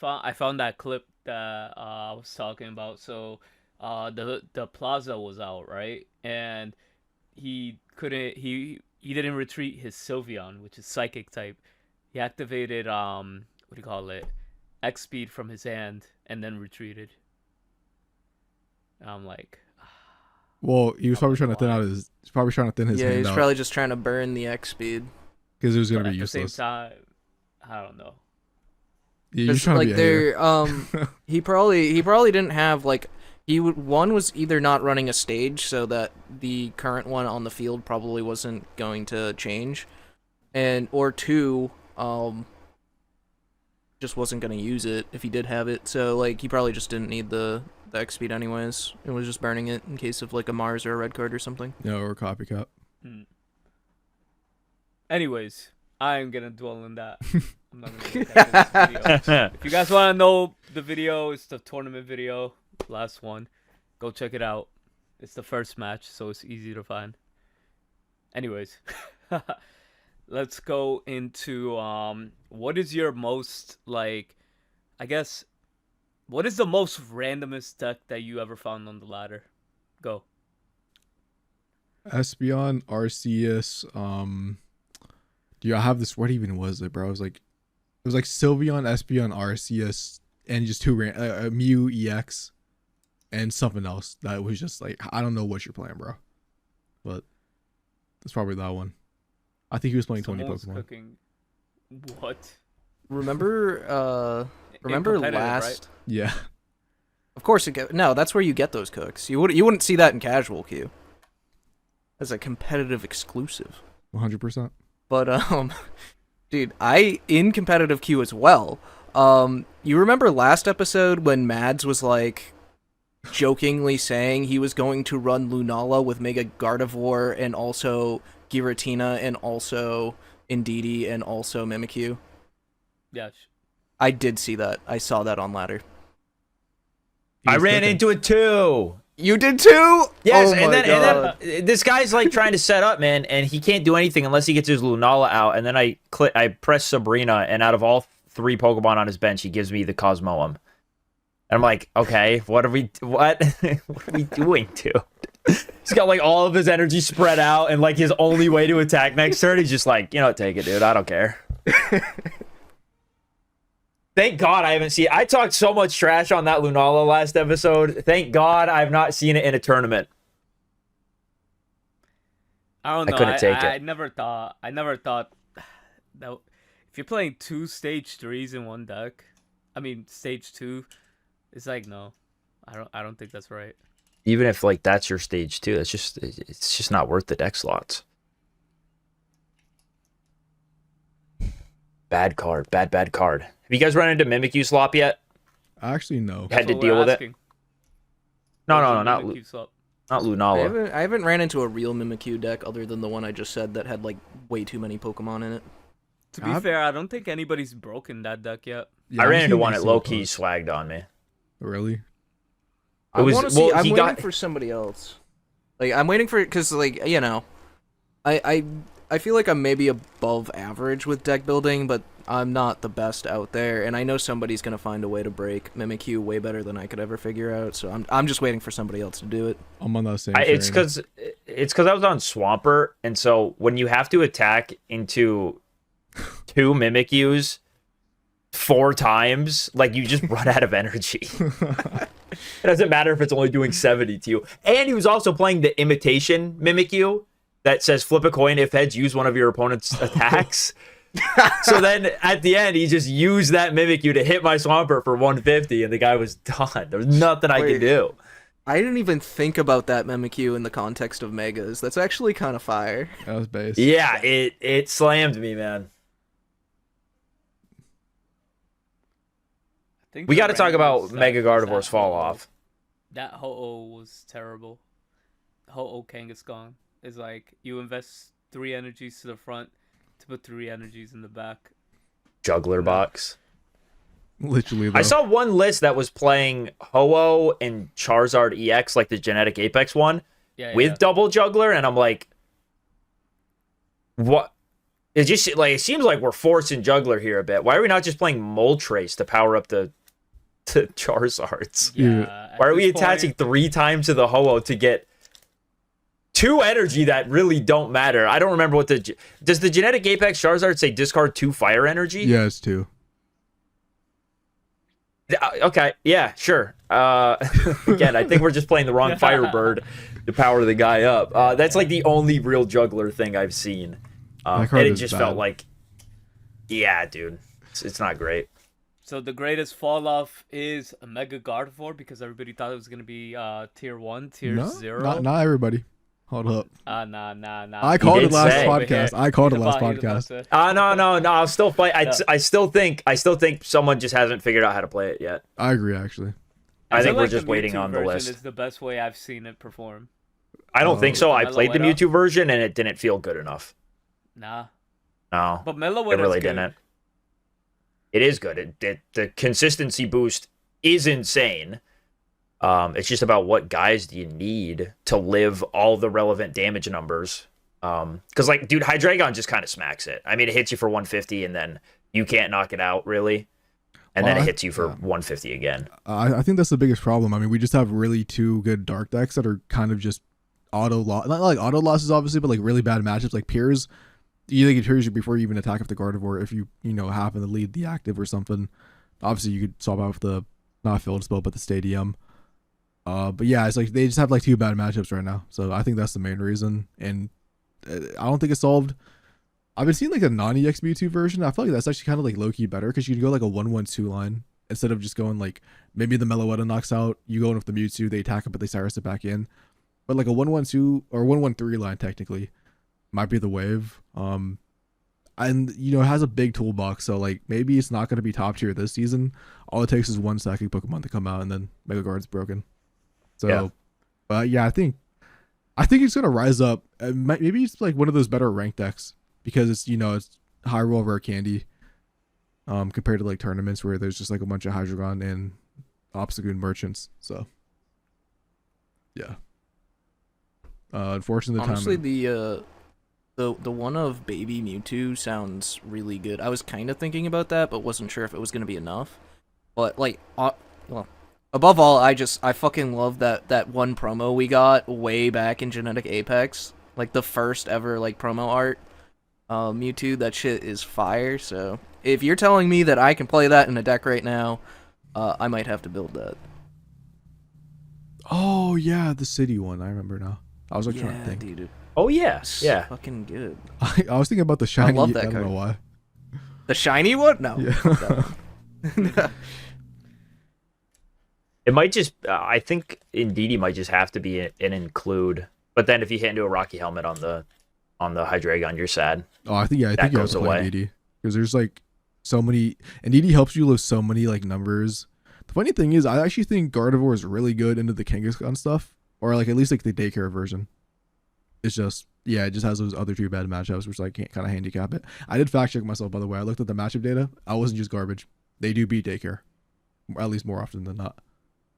I found that clip that I was talking about. So the plaza was out, right? And he didn't retreat his Sylveon, which is psychic type. He activated what do you call it? X speed from his hand and then retreated. And I'm like, Well, he was probably trying to thin out his. He's probably trying to thin his Yeah, hand he's out probably just trying to burn the X speed. because it was gonna but be at the same useless. time, I don't know. Yeah, you're Just, trying like to be a hater. he probably didn't have like one was either not running a stage so that the current one on the field probably wasn't going to change, and or two just wasn't going to use it if he did have it. So like he probably just didn't need the X speed anyways. It was just burning it in case of like a Mars or a red card or something. Yeah, or a copycat. Anyways, I am gonna dwell on that. I'm not gonna look at this video. If you guys want to know the video, it's the tournament video, last one. Go check it out. It's the first match, so it's easy to find. Anyways, let's go into what is your most like, I guess, what is the most randomest deck that you ever found on the ladder? Go. Espeon, Arceus, dude, I have this. What even was it, bro? It was like Sylveon, Espeon, Arceus, and just two Mew EX, and something else that was just like I don't know what you're playing, bro, but it's probably that one. I think he was playing 20 Someone's Pokemon. cooking. What? Remember In competitive, last? right? Yeah, Of course no, that's where you get those cooks. You wouldn't see that in casual queue. As a competitive exclusive. 100%. But dude, in competitive queue as well. You remember last episode when Mads was like jokingly saying he was going to run Lunala with Mega Gardevoir and also Giratina and also Indeedee and also Mimikyu? Yeah. I did see that. I saw that on ladder. I ran into it too. You did too? Yes, Oh my and God. then this guy's like trying to set up, man, and he can't do anything unless he gets his Lunala out. And then I press Sabrina, and out of all three Pokemon on his bench, he gives me the Cosmoem. And I'm like, okay, what are we doing, dude? He's got like all of his energy spread out, and like his only way to attack next turn, he's just like, you know, take it, dude. I don't care. Thank God I haven't seen. I talked so much trash on that Lunala last episode. Thank God I've not seen it in a tournament. I don't know. I couldn't take it. I never thought that if you're playing two stage 3s in one deck, I mean stage 2, It's like no, I don't think that's right. Even if like that's your stage 2, it's just not worth the deck slots. Bad card, bad card. Have you guys run into Mimikyu slop yet? Actually, no. Had to what deal we're with it. asking. No, What's no, the not Mimikyu swap? I Lunala. haven't ran into a real Mimikyu deck other than the one I just said that had like way too many Pokemon in it. To be fair, I don't think anybody's broken that deck yet. Yeah, I I've ran into seen one these at low key posts. swagged on me. Really? I was- want to see. well, I'm he waiting got- for somebody else. Like I'm waiting for because like you know, I feel like I'm maybe above average with deck building, but I'm not the best out there, and I know somebody's gonna find a way to break Mimikyu way better than I could ever figure out. So I'm just waiting for somebody else to do it. I'm on that same. It's train. because I was on Swampert, and so when you have to attack into 2 Mimikyus 4 times, like you just run out of energy. It doesn't matter if it's only doing 70 to you. And he was also playing the imitation Mimikyu that says flip a coin if heads, use one of your opponent's attacks. So then at the end, he just used that Mimikyu to hit my Swampert for 150, and the guy was done. There was nothing I could do. I didn't even think about that Mimikyu in the context of Megas. That's actually kind of fire. That was base. Yeah, it slammed me, man. I think We the got to talk about randomest Mega that- Gardevoir's that fall Ho-Oh- off. That Ho-Oh was terrible. Ho-Oh Kangaskhan is like you invest 3 energies to the front to put 3 energies in the back. Juggler box. Literally. Though. I saw one list that was playing Ho-Oh and Charizard EX, like the Genetic Apex one, Yeah, with yeah. double Juggler, and I'm like, what? It just like it seems like we're forcing Juggler here a bit. Why are we not just playing Moltres to power up the Charizards? Yeah, at Why are we this attaching point- 3 times to the Ho-Oh to get 2 energy that really don't matter? I don't remember what does the Genetic Apex Charizard say discard 2 fire energy? Yeah, it's 2. Okay, yeah, sure. Again, I think we're just playing the wrong Firebird to power the guy up. That's like the only real Juggler thing I've seen. That And card it is just bad. felt like, yeah, dude, it's not great. So the greatest fall off is a Mega Gardevoir because everybody thought it was gonna be tier 1, tier No, 0. not everybody. Hold up. Nah. I called did it last say. podcast. I called it last He's about podcast. to- No. I'll still play. Yeah. I still think someone just hasn't figured out how to play it yet. I agree, actually. I feel think we're like just the waiting Mewtwo on the version list. is the best way I've seen it perform. I don't think so. I Mellow played the Weta? Mewtwo version and it didn't feel good enough. Nah, No, but Mellow it Weta's really good. didn't. It is good. The consistency boost is insane. It's just about what guys do you need to live all the relevant damage numbers. Because like, dude, Hydreigon just kind of smacks it. I mean, it hits you for 150 and then you can't knock it out really, and then Well, it hits you for 150 again. I think that's the biggest problem. I mean, we just have really 2 good dark decks that are kind of just auto loss, not like auto losses obviously, but like really bad matchups. Like Piers, you think it Piers you before you even attack up the Gardevoir if you happen to lead the active or something. Obviously, you could swap out with the not field spell, but the stadium. But yeah, it's like they just have like 2 bad matchups right now. So I think that's the main reason, and I don't think it's solved. I've been seeing like a non-EX Mewtwo version. I feel like that's actually kind of like low-key better because you can go like a 1-1-2 line instead of just going like maybe the Meloetta knocks out, you go in with the Mewtwo, they attack it, but they Cyrus it back in. But like a 1-1-2 or 1-1-3 line technically might be the wave. And it has a big toolbox, so like maybe it's not going to be top tier this season. All it takes is 1 psychic Pokemon to come out, and then Mega Guard's broken. So, Yeah. But yeah, I think it's gonna rise up. Maybe it's like one of those better ranked decks because it's it's high roll rare candy, compared to like tournaments where there's just like a bunch of Hydreigon and Obstagoon merchants. So, yeah. Unfortunately, Honestly, time. the one of Baby Mewtwo sounds really good. I was kind of thinking about that, but wasn't sure if it was gonna be enough. But like, well, above all, I fucking love that one promo we got way back in Genetic Apex, like the first ever like promo art. Mewtwo, that shit is fire. So if you're telling me that I can play that in a deck right now, I might have to build that. Oh yeah, the city one. I remember now. I was like trying to think. Dude, Oh yeah, it's yeah. fucking good. I was thinking about the shiny. love that I don't card. know why. The shiny one? No. Yeah. fuck that one. It might just. I think Indeedee might just have to be an include. But then if you hit into a Rocky Helmet on the Hydreigon, you're sad. Oh, I think you have to goes play away. Indeedee because there's like so many, and Indeedee helps you with so many like numbers. The funny thing is, I actually think Gardevoir is really good into the Kangaskhan stuff, or like at least like the daycare version. It's just it just has those other two bad matchups, which like can't kind of handicap it. I did fact check myself, by the way. I looked at the matchup data. I wasn't just garbage. They do beat daycare, at least more often than not.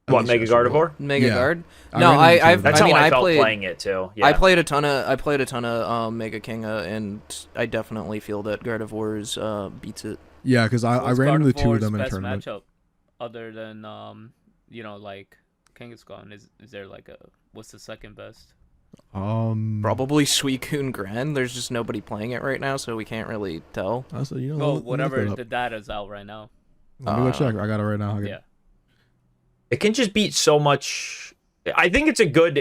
At What, least Mega yesterday. Gardevoir? Mega Yeah. Guard. I No, ran into two I of them. That's I mean how I I felt played. playing it too. Yeah. I played a ton of Mega Kinga, and I definitely feel that Gardevoir's beats it. Yeah, because I What's ran into the two of Gardevoir's them in a best tournament. matchup, other than like Kangaskhan? Is there like a what's the second best? Probably Suicune Grand. There's just nobody playing it right now, so we can't really tell. Also, you know, Well, let me look whatever that up. the data's out right now. Let me go check. I got it right now. Okay. Yeah. It can just beat so much. I think it's a good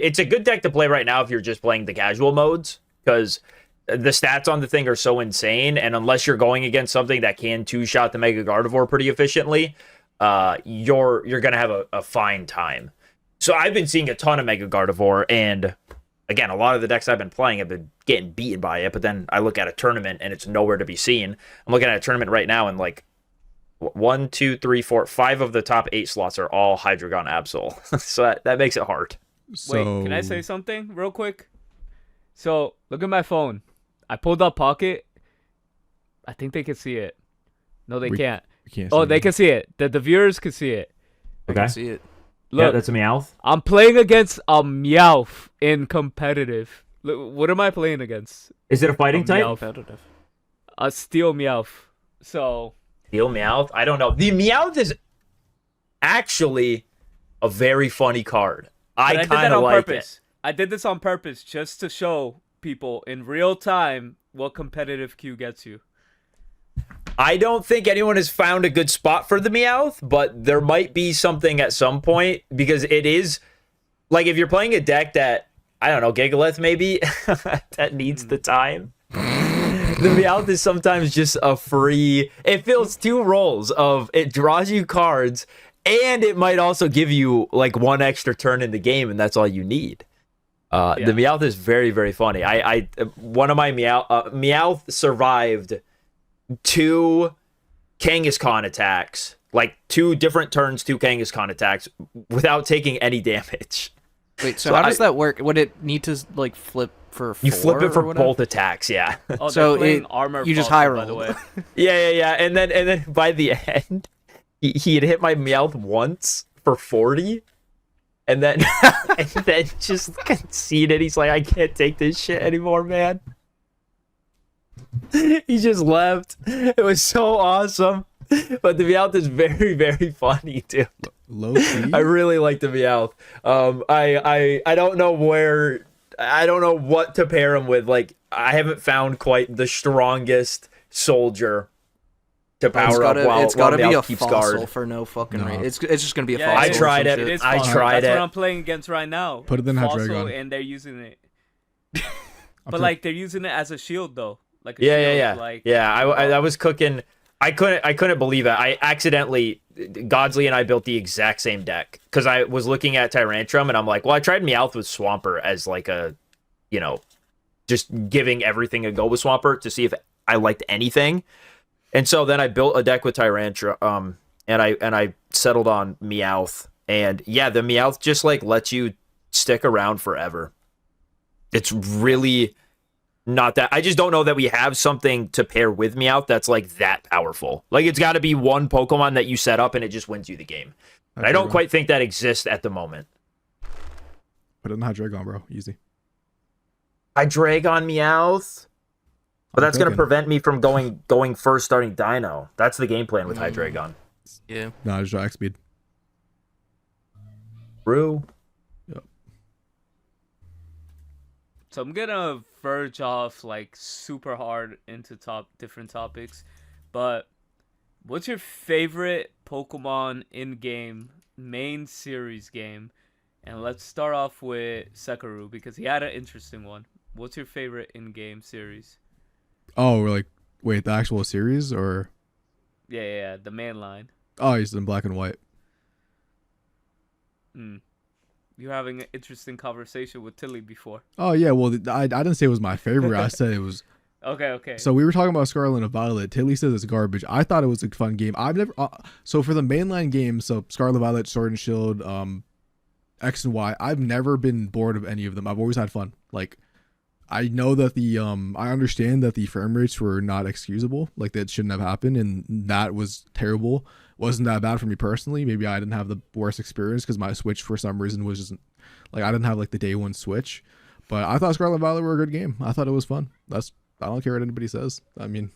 deck to play right now if you're just playing the casual modes, because the stats on the thing are so insane, and unless you're going against something that can two-shot the Mega Gardevoir pretty efficiently, you're gonna have a fine time. So I've been seeing a ton of Mega Gardevoir, and again, a lot of the decks I've been playing have been getting beaten by it, but then I look at a tournament and it's nowhere to be seen. I'm looking at a tournament right now, and like 1, 2, 3, 4, 5 of the top 8 slots are all Hydreigon Absol. So that makes it hard. So, Wait, can I say something real quick? So look at my phone. I pulled up Pocket. I think they can see it. No, they can't. We can't Oh, see they it. can see it. The viewers can see it. I can see it. Look, that's a Meowth. I'm playing against a Meowth in competitive. Look, what am I playing against? Is it a fighting A type? Meowth. Competitive. A Steel Meowth. So Steel Meowth? I don't know. The Meowth is actually a very funny card. but I I did that kind of on like purpose. I did this on purpose just to show people in real time what competitive Q gets you. I don't think anyone has found a good spot for the Meowth, but there might be something at some point, because it is like if you're playing a deck that, I don't know, Gigalith maybe that needs the time. The Meowth is sometimes just a free. It fills two roles of it draws you cards, and it might also give you like one extra turn in the game, and that's all you need. The Meowth is very, very funny. I one of my Meowth survived 2 Kangaskhan attacks, like 2 different turns, 2 Kangaskhan attacks without taking any damage. Wait, so So how does that work? Would it need to like flip for 4? You flip it or for whatever? both attacks, yeah. Oh, So they're playing it- armor. you just Pulse, high by the roll. way. Yeah. And then by the end, he had hit my Meowth once for 40, and then just conceded. He's like, I can't take this shit anymore, man. He just left. It was so awesome. But the Meowth is very, very funny, dude. Low key. I really like the Meowth. I don't know where. I don't know what to pair him with. Like, I haven't found quite the strongest soldier to power up while it's gotta be a Meowth keeps fossil guard. for no fucking No. reason. It's just gonna be a Yeah, fossil. I it is. or tried some it. shit. It is I fossil. tried That's it. what I'm playing against right now. Put it in Fossil, Hydreigon. and they're using it. I'm But so- like they're using it as a shield though. Like a Yeah. shield, Like I was cooking. I couldn't believe it. I accidentally, Godsley and I built the exact same deck because I was looking at Tyrantrum and I'm like, well, I tried Meowth with Swampert as like a, just giving everything a go with Swampert to see if I liked anything. And so then I built a deck with Tyrantrum, and I settled on Meowth. And yeah, the Meowth just like lets you stick around forever. It's really not that. I just don't know that we have something to pair with Meowth that's like that powerful. Like, it's got to be one Pokemon that you set up and it just wins you the game. And I don't Hydreigon. quite think that exists at the moment. Put it in Hydreigon, bro. Easy. I drag on Meowth, but I'm that's going to cooking. prevent me from going first starting Dino. That's the game plan with Hydreigon. Yeah. No, just X speed. True. So I'm gonna verge off like super hard into different topics, but what's your favorite Pokemon in-game main series game? And let's start off with Sekiro because he had an interesting one. What's your favorite in-game series? Oh, we're like, wait, the actual series or? Yeah, the main line. Oh, he's in black and white. You were having an interesting conversation with Tilly before. Oh yeah, well I didn't say it was my favorite. I said it was. Okay. So we were talking about Scarlet and Violet. Tilly says it's garbage. I thought it was a fun game. I've never. So for the mainline games, so Scarlet, Violet, Sword and Shield, X and Y, I've never been bored of any of them. I've always had fun. Like, I know that I understand that the frame rates were not excusable. Like, that shouldn't have happened, and that was terrible. Wasn't that bad for me personally. Maybe I didn't have the worst experience because my Switch for some reason was just like, I didn't have like the day one Switch. But I thought Scarlet and Violet were a good game. I thought it was fun. I don't care what anybody says. I mean,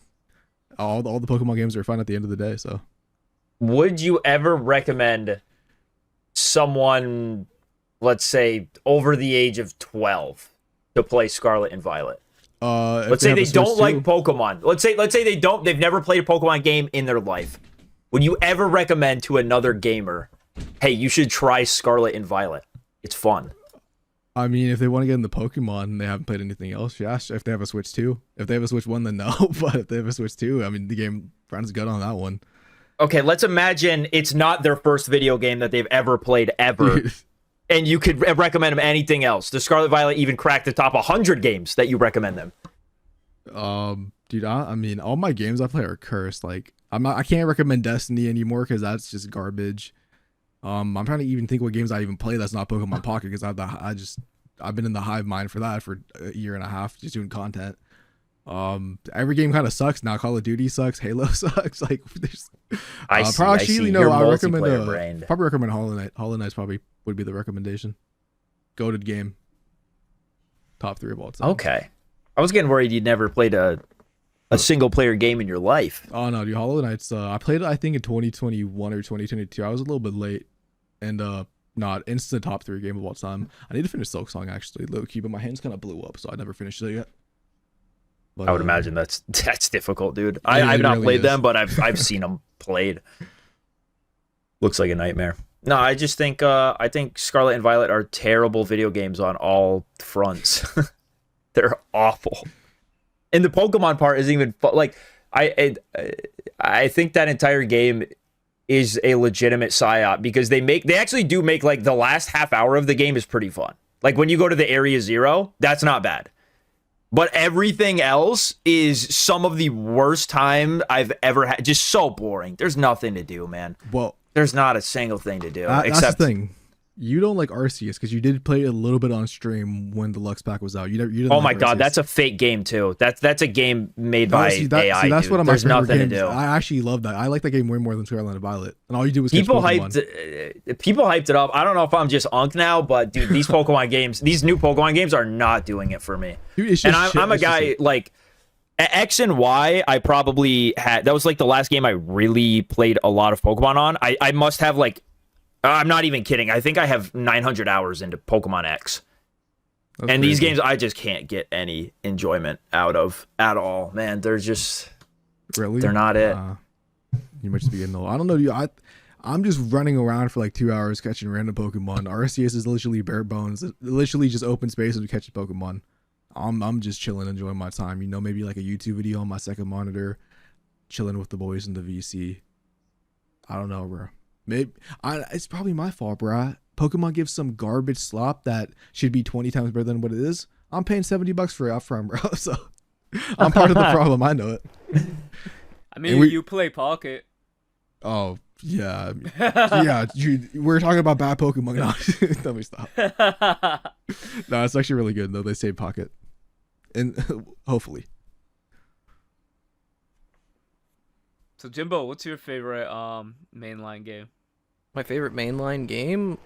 all the Pokemon games are fun at the end of the day. So, would you ever recommend someone, let's say over the age of 12, to play Scarlet and Violet? Let's say they don't like Pokemon. Let's say they've never played a Pokemon game in their life. Would you ever recommend to another gamer, hey, you should try Scarlet and Violet? It's fun. I mean, if they want to get into Pokemon and they haven't played anything else, yeah. If they have a Switch 2. If they have a Switch 1, then no. But if they have a Switch 2, I mean, the game runs good on that one. Okay, let's imagine it's not their first video game that they've ever played ever. And you could recommend them anything else. Does Scarlet Violet even crack the top 100 games that you recommend them? Dude, I mean, all my games I play are cursed. Like, I can't recommend Destiny anymore because that's just garbage. I'm trying to even think what games I even play that's not Pokemon Pocket because I've been in the hive mind for that for a year and a half just doing content. Every game kind of sucks now. Call of Duty sucks. Halo sucks. Like, there's. I recommend probably recommend Hollow Knight. Hollow Knight's probably would be the recommendation. Goated game. Top 3 of all time. Okay, I was getting worried you'd never played a single player game in your life. Oh no, dude, Hollow Knight's I played it I think in 2021 or 2022. I was a little bit late, and not instant top 3 game of all time. I need to finish Silk Song actually, low key, but my hands kind of blew up, so I never finished it yet. But, I would imagine that's difficult, dude. I've not played them, but I've seen them played. Looks like a nightmare. No, I just think I think Scarlet and Violet are terrible video games on all fronts. They're awful. And the Pokemon part isn't even like I think that entire game is a legitimate psyop because they actually do make like the last half hour of the game is pretty fun. Like when you go to the Area Zero, that's not bad. But everything else is some of the worst time I've ever had. Just so boring. There's nothing to do, man. Well, there's not a single thing to do. Except that's the thing. You don't like Arceus because you did play a little bit on stream when the Lux pack was out. You didn't oh like my god, Arceus. that's a fake game too. That's a game made by AI. That's dude. one of my There's favorite nothing games. to do. I actually love that. I like that game way more than Scarlet and Violet. And all you do is catch people Pokemon. People hyped it up. I don't know if I'm just unk now, but dude, these Pokemon games, these new Pokemon games are not doing it for me. Dude, and I'm a guy like X and Y. I probably had that was like the last game I really played a lot of Pokemon on. I must have like. I'm not even kidding. I think I have 900 hours into Pokemon X. That's and crazy. These games I just can't get any enjoyment out of at all. Man, they're just... Really? They're not it. You might just be getting old. I don't know, dude. I'm just running around for like 2 hours catching random Pokemon. RCS is literally bare bones. Literally just open space and catching Pokemon. I'm just chilling, enjoying my time. You know, maybe like a YouTube video on my second monitor. Chilling with the boys in the VC. I don't know, bro. Maybe it's probably my fault, bro. Pokemon gives some garbage slop that should be 20 times better than what it is. I'm paying $70 for it upfront, bro. So I'm part of the problem. I know it. I mean, you play Pocket. Oh yeah, yeah. We're talking about bad Pokemon now. Let me stop. No, it's actually really good though. They say Pocket, and hopefully. So Jimbo, what's your favorite mainline game? My favorite mainline game?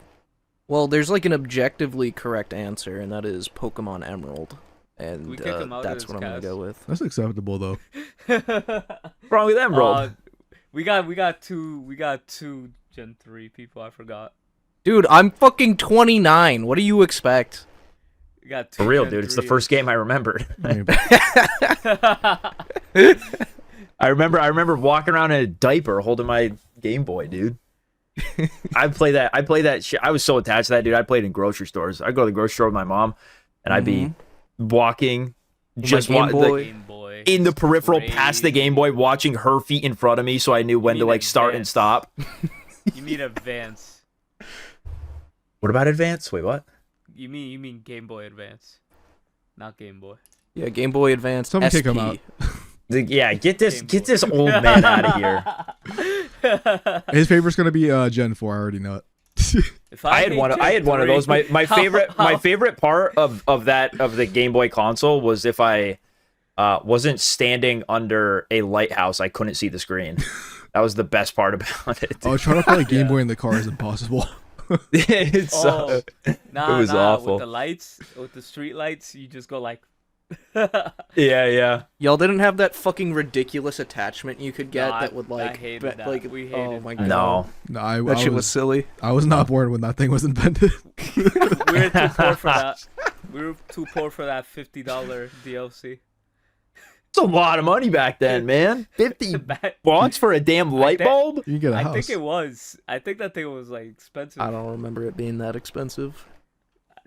Well, there's like an objectively correct answer, and that is Pokemon Emerald. And that's what I'm gonna go with. That's acceptable though. What's wrong with Emerald? We got two Gen 3 people, I forgot. Dude, I'm fucking 29. What do you expect? We got two For real, Gen dude. It's the 3s. first game I remembered. I remember walking around in a diaper holding my Game Boy, dude. I play that shit. I was so attached to that, dude. I played in grocery stores. I'd go to the grocery store with my mom, and I'd be walking just Game Boy. Game Boy. In the peripheral Crazy. past the Game Boy, watching her feet in front of me so I knew when to like start and stop. You need advance. What about Advance? Wait, what? You mean Game Boy Advance, not Game Boy. Yeah, Game Boy Advance. Someone SP. kick him out. Yeah, get this Game Boy. old man out of here. His favorite's gonna be Gen 4. I already know it. If I had one of those. My favorite part of the Game Boy console was if I wasn't standing under a lighthouse, I couldn't see the screen. That was the best part about it. Oh, trying to play Game Boy in the car is impossible. It's Nah, it was awful. With the lights, with the street lights, you just go like. Yeah. Y'all didn't have that fucking ridiculous attachment you could get No, that would I like, hated that. like, We oh hated my that. god, No. No, that shit was silly. I was not born when that thing was invented. We were too poor for that. We were too poor for that $50 DLC. It's a lot of money back then, man. 50 bucks for a damn light bulb? You can get a I house. think it was. I think that thing was like expensive. I don't remember it being that expensive.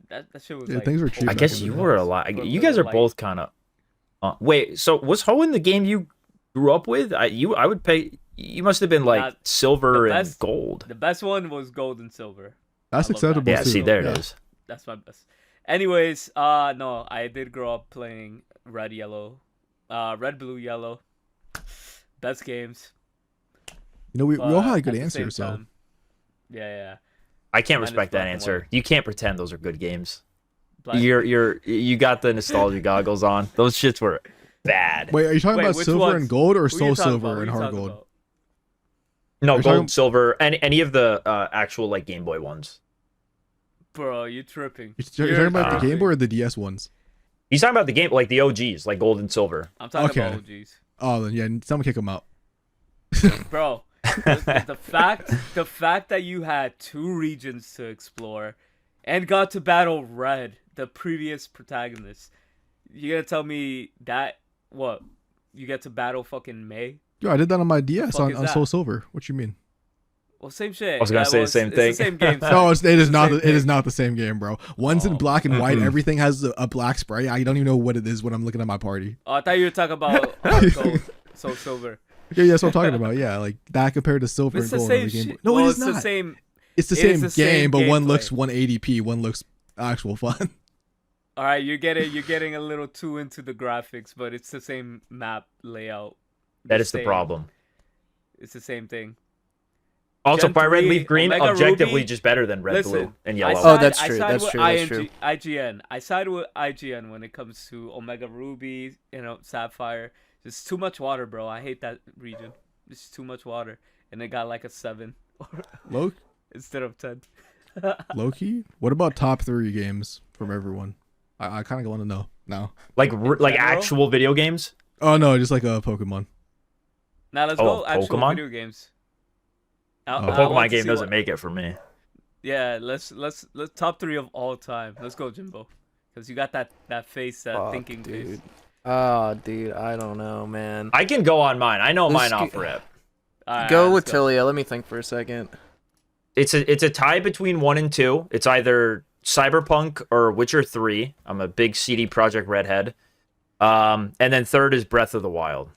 That shit was Yeah, like. things were cheap I back guess in you the were day. a lot. For a You guys are little both kind of. Wait, so was Hoenn the game you grew up with? I would pay. You must have been like Not- silver the and best- gold. The best one was gold and silver. That's I love acceptable that. Yeah, too. see, there Yeah. it is. That's my best. Anyways, no, I did grow up playing red, blue, yellow. Best games. You know, we all had a good at the same answer, so time- Yeah. I can't Mine is respect that black and answer. white. You can't pretend those are good games. Black- You got the nostalgia goggles on. Those shits were bad. wait, are you talking Wait, about which silver ones? and gold or Who you soul talking silver about? and Who you hard talking gold? about? No, You're gold, talking- silver, any of the actual like Game Boy ones. Bro, you tripping. You're talking about the tripping. Game Boy or the DS ones? He's talking about the game, like the OGs, like gold and silver. I'm talking Okay. about OGs. Oh, then yeah, someone kick them out. Bro, the fact that you had 2 regions to explore and got to battle Red, the previous protagonist. You gonna tell me that what? You get to battle fucking May? Yo, I did that on my DS fuck on is that? Soul Silver. What you mean? Well, same shit. I was gonna say the same thing. It's the same game. No, it is not. same It is thing. not the same game, bro. One's in Oh. black and white. Everything has a black spray. I don't even know what it is when I'm looking at my party. Oh, I thought you were talking about gold, so silver. Yeah, that's what I'm talking about. Yeah, like that compared to silver It's and the gold on same the Game Boy. shit. No, well, it is it's not. the same. It's the it same is the game, same but one gameplay. looks 180p. One looks actual fun. All right, you're getting a little too into the graphics, but it's the same map layout. That is the same- problem. It's the same thing. Also, Gen Fire Red 3, Leaf Green, Omega objectively Ruby. just better than Red, Listen, Blue, and I Yellow. side- that's I true, side that's with true, that's true. IGN. I side with IGN when it comes to Omega Ruby, Sapphire. There's too much water, bro. I hate that region. It's too much water, and it got like a 7 Low, instead of 10. low key. What about top 3 games from everyone? I kind of want to know now. like general? actual video games. Oh no, just like a Pokemon. Now let's Oh, go actual Pokemon? video games. Oh. A I want Pokemon to game see doesn't what- make it for me. Yeah, let's top 3 of all time. Let's go, Jimbo, because you got that face, that Fuck, thinking face. dude. Oh, dude, I don't know, man. I can go on mine. I know Let's mine off get- rip. All right, Go let's with Tilia. Let me think for a second. It's a tie between 1 and 2. It's either Cyberpunk or Witcher 3. I'm a big CD Projekt Red head. And then third is Breath of the Wild.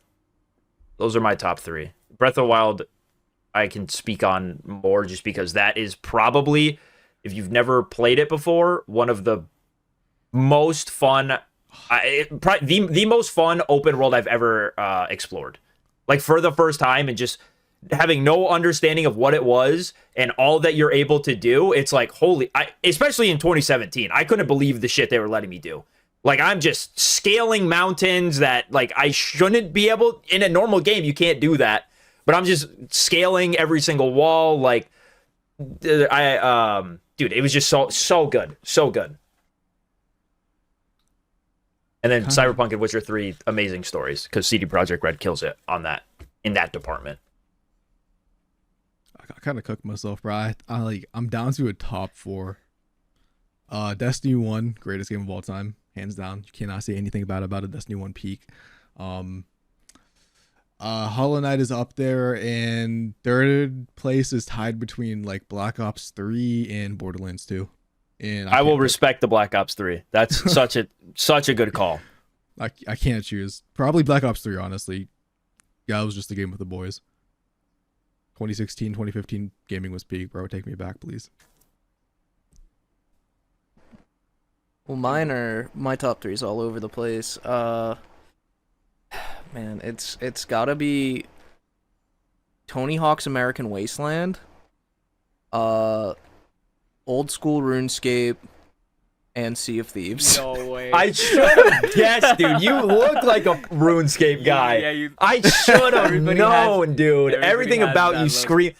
Those are my top 3. Breath of the Wild, I can speak on more just because that is probably, if you've never played it before, one of the most fun, the most fun open world I've ever explored. Like for the first time, and just having no understanding of what it was and all that you're able to do. It's like, especially in 2017, I couldn't believe the shit they were letting me do. Like, I'm just scaling mountains that, like, I shouldn't be able, in a normal game, you can't do that. But I'm just scaling every single wall. Like, dude, it was just so good. So good. And then Cyberpunk and Witcher 3, amazing stories, because CD Projekt Red kills it in that department. I kind of cooked myself, bro. I'm down to a top 4. Destiny 1, greatest game of all time, hands down. You cannot say anything bad about it. Destiny 1 peak. Hollow Knight is up there, and third place is tied between like Black Ops 3 and Borderlands 2. And I will can't- respect the Black Ops 3. That's such a good call. I can't choose. Probably Black Ops 3, honestly. Yeah, it was just a game with the boys. 2016, 2015 gaming was peak, bro. Take me back, please. Well, my top three's all over the place. Man, it's gotta be Tony Hawk's American Wasteland, old school RuneScape, and Sea of Thieves. No way. I should have guessed, dude. You look like a RuneScape guy. Yeah, I should have Everybody known, dude. everybody Everything has about that you look. scream.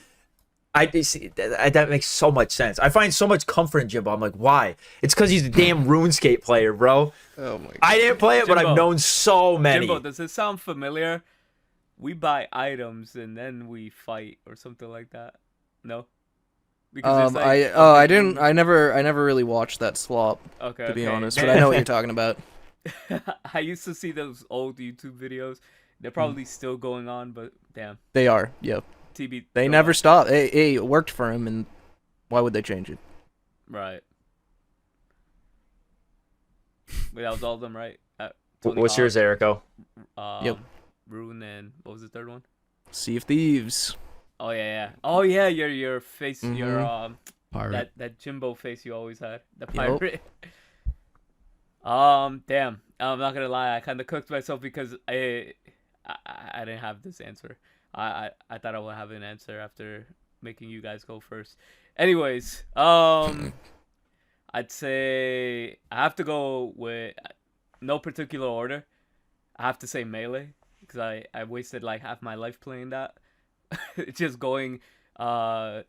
I see that makes so much sense. I find so much comfort in Jimbo. I'm like, why? It's because he's a damn RuneScape player, bro. Oh my god. I didn't play it, but I've Jimbo. known so many. Jimbo, does it sound familiar? We buy items and then we fight or something like that. No. Because it's like, I never really watched that slop, Okay. to be okay. honest, but I know what you're talking about. I used to see those old YouTube videos. They're probably still going on, but damn. They are, yeah. TB. They go never on. stopped. Hey, it worked for him, and why would they change it? Right. But that was all of them, right? What's yours, Ericko? Yep. Rune and what was the third one? Sea of Thieves. Oh yeah. Oh yeah, your face, your Pirate. that Jimbo face you always had, the Yup. pirate. Damn. I'm not gonna lie. I kind of cooked myself because I didn't have this answer. I thought I would have an answer after making you guys go first. Anyways, I'd say I have to go with no particular order. I have to say Melee because I wasted like half my life playing that. Just going to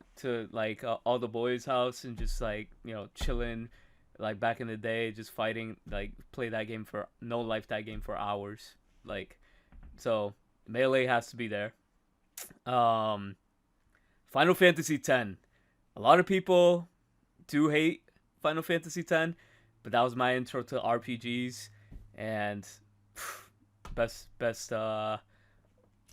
like all the boys' house and just like, you know, chilling like back in the day, just fighting, like play that game for that game for hours. Like, so Melee has to be there. Final Fantasy X. A lot of people do hate Final Fantasy X, but that was my intro to RPGs, and best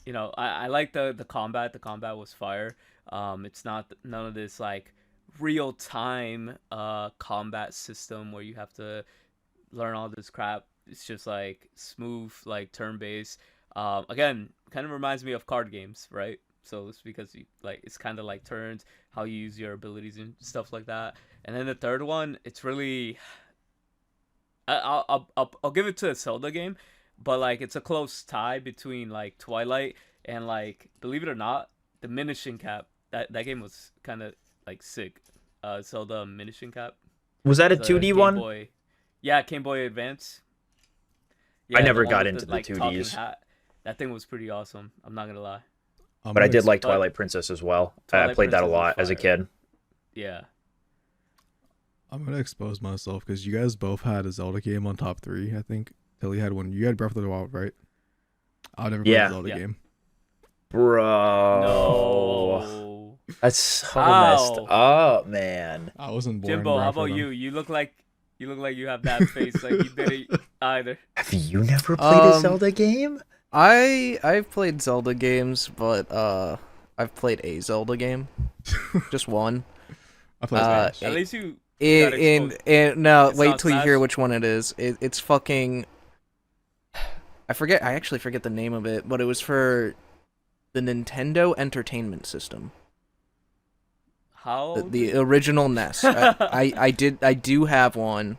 you know, I like the combat. The combat was fire. It's not none of this like real time combat system where you have to learn all this crap. It's just like smooth, like turn based. Again, kind of reminds me of card games, right? So it's because you like it's kind of like turns, how you use your abilities and stuff like that. And then the third one, it's really I'll give it to a Zelda game, but like it's a close tie between like Twilight and like, believe it or not, the Minish Cap. That game was kind of like sick. Zelda Minish Cap. Was that a The 2D Game one? Boy. Yeah, Game Boy Advance. I never the one got with into the like, 2Ds. talking hat. That thing was pretty awesome. I'm not gonna lie. But I did like But- Twilight Princess as well. I Twilight played that a Princess lot was as a fire. kid. Yeah. I'm gonna expose myself because you guys both had a Zelda game on top 3. I think Tilly had one. You had Breath of the Wild, right? I never played Yeah. a Zelda Yeah. game. Bro. No. That's so Ow. messed up, man. I wasn't born. Jimbo, how Breath of about them. you? You look like you have that face like you didn't either. Have you never played a Um, Zelda game? I've played Zelda games, but I've played a Zelda game, just one. I played Uh, Smash. At least you got And exposed. no, It's wait not till you hear Smash? which one it is. It's fucking. I actually forget the name of it, but it was for the Nintendo Entertainment System, How the original NES. I do have one,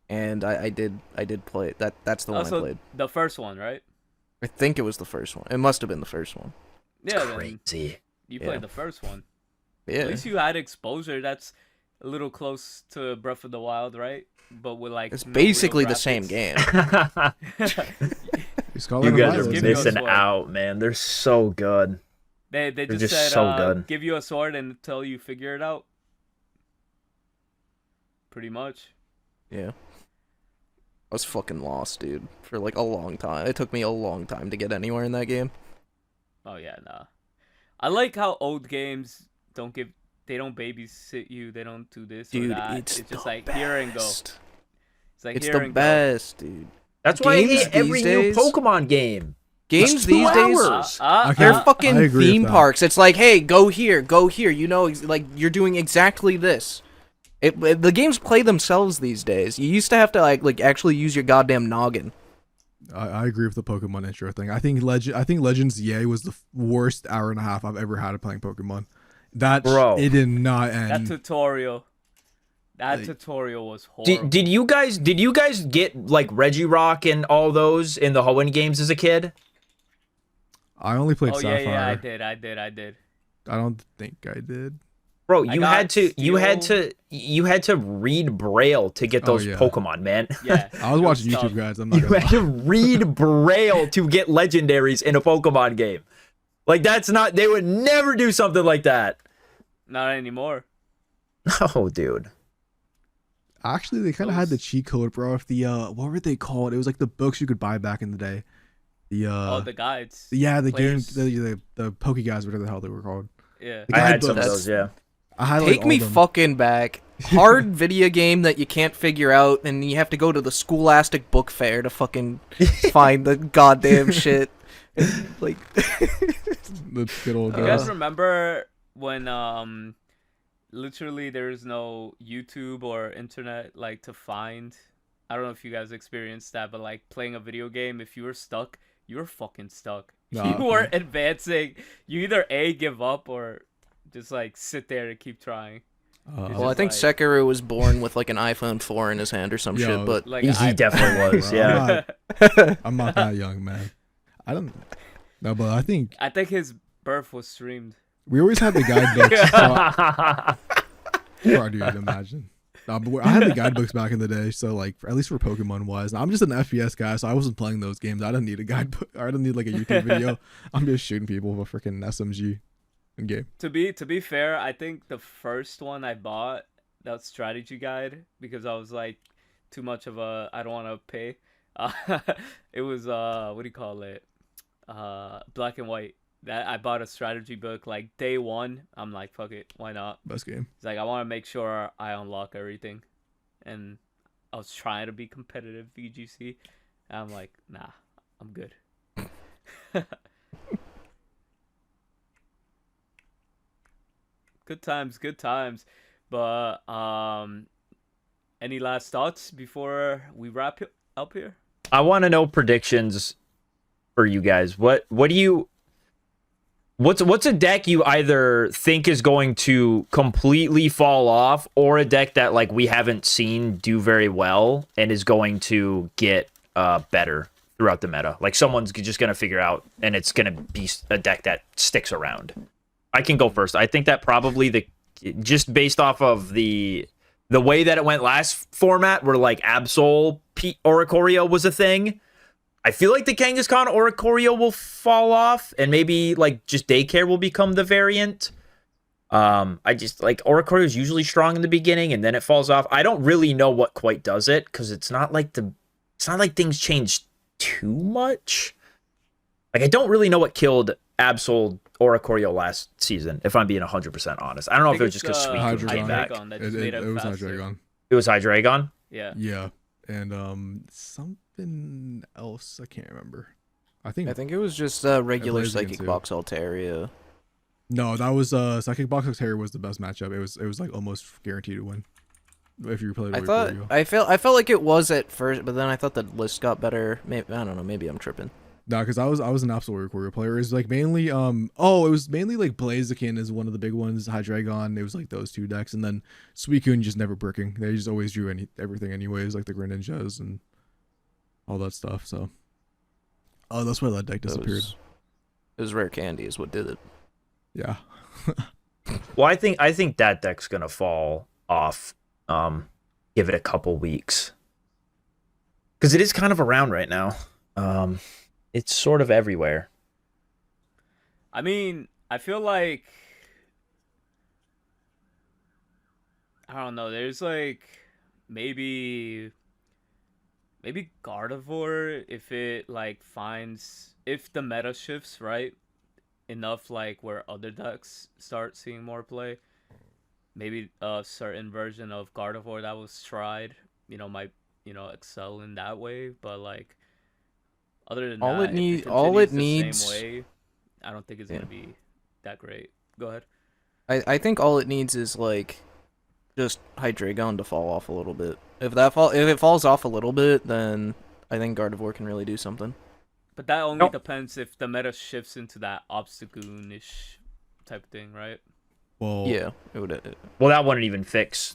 and I did play it. That's the one I also played. the first one, right? I think it was the first one. It must have been the first one. Yeah, then Crazy. you Yeah. played the first one. At Yeah, least you had exposure. That's a little close to Breath of the Wild, right? But with like it's no real basically the same graphics. game. Scarlet You and guys Violet are give is you a amazing. missing sword. out, man. They're so good. They They're just just said so good. give you a sword until you figure it out. Pretty much. Yeah. I was fucking lost, dude, for like a long time. It took me a long time to get anywhere in that game. Oh yeah, nah. I like how old games don't babysit you. They don't do this or Dude, that. it's just the like here and go. best. It's like It's here the and go. best, dude. That's why I Games hate every these new days- Pokemon game. Games It's 2 these days, hours. they're I fucking agree with theme that. parks. It's like, hey, go here, go here. You know, like you're doing exactly this. The games play themselves these days. You used to have to like actually use your goddamn noggin. I agree with the Pokemon intro thing. I think Legends EA was the worst hour and a half I've ever had of playing Pokemon. That Bro. it did not That end. tutorial. That Like- tutorial was horrible. Did you guys get like Regirock and all those in the Hoenn games as a kid? I only played Oh yeah, Sapphire. yeah, I did. I don't think I did. Bro, I you got had to read Braille to get Oh, those yeah. Pokemon, man. Yeah. I was it watching tough. YouTube guys. I'm not You gonna had to read Braille to get legendaries in a Pokemon game. Like that's not. They would never do something like that. Not anymore. No, dude. Actually, they kind of had the cheat code, bro. If the what were they called? It was like the books you could buy back in the day. The Oh, the guides. yeah, the game, players. the Poke guys, whatever the hell they were called. Yeah. The I had some of guidebooks. those. Yeah. I had Take like, me all of them. fucking back. Hard video game that you can't figure out, and you have to go to the Scholastic Book Fair to fucking find the goddamn shit. Like, The good old You guys days. remember when literally there's no YouTube or internet like to find? I don't know if you guys experienced that, but like playing a video game, if you were stuck, you were fucking stuck. Nah, You weren't advancing. You either A, give up, or just like sit there and keep trying. well, I think like- Sekiro was born with like an iPhone 4 in his hand or some Yo, shit, but Like He definitely was. Bro, Yeah. I'm not that young, man. I don't. No, but I think I think his birth was streamed. we always had the guidebooks. So, bro, dude, imagine. No, but I had the guidebooks back in the day, so like at least for Pokemon wise. Now, I'm just an FPS guy, so I wasn't playing those games. I didn't need a guidebook. I didn't need like a YouTube video. I'm just shooting people with a freaking SMG in game. To be fair, I think the first one I bought, that strategy guide, because I was like too much of a I don't want to pay. It was what do you call it? Black and white. That I bought a strategy book like day one. I'm like, fuck it, why not? Best game. It's like I want to make sure I unlock everything, and I was trying to be competitive VGC. And I'm like, nah, I'm good. Good times, good times. But any last thoughts before we wrap up here? I want to know predictions for you guys. What do you? What's a deck you either think is going to completely fall off, or a deck that like we haven't seen do very well and is going to get better throughout the meta? Like someone's just gonna figure out, and it's gonna be a deck that sticks around. I can go first. I think that probably just based off of the way that it went last format, where like Absol Oricorio was a thing. I feel like the Kangaskhan Oricorio will fall off, and maybe like just daycare will become the variant. I just like Oricorio is usually strong in the beginning, and then it falls off. I don't really know what quite does it, because it's not like things change too much. Like I don't really know what killed Absol Oricorio last season, if I'm being 100% honest. I don't know if it was just because Suicune came back. That just made It was faster. Hydreigon. It was Hydreigon. Yeah. Yeah, and something else I can't remember. I think it was just regular Blaziken Psychic too. Box Altaria. no, that was Psychic Box Terrier was the best matchup. It was like almost guaranteed to win if you played. I felt like it was at first, but then I thought the list got better. Maybe, I don't know. Maybe I'm tripping. No, because I was an absolute warrior player. It was like mainly it was mainly like Blaziken is one of the big ones. Hydreigon, it was like those two decks, and then Suicune just never bricking. They just always drew everything anyways, like the Greninjas and all that stuff. So, that's why that deck disappeared. It was rare candy is what did it. Yeah. Well, I think that deck's gonna fall off. Give it a couple weeks, because it is kind of around right now. It's sort of everywhere. I mean, I feel like I don't know. There's like maybe Gardevoir if it like finds if the meta shifts right enough, like where other decks start seeing more play. Maybe a certain version of Gardevoir that was tried, might excel in that way. But like other than All that, it if need- it all it continues the needs- same way, I don't think it's gonna be that great. Go ahead. I think all it needs is like just Hydreigon to fall off a little bit. If it falls off a little bit, then I think Gardevoir can really do something. But that only depends if the meta shifts into that Obstagoon-ish type of thing, right? Well, Yeah, it would. Well, that wouldn't even fix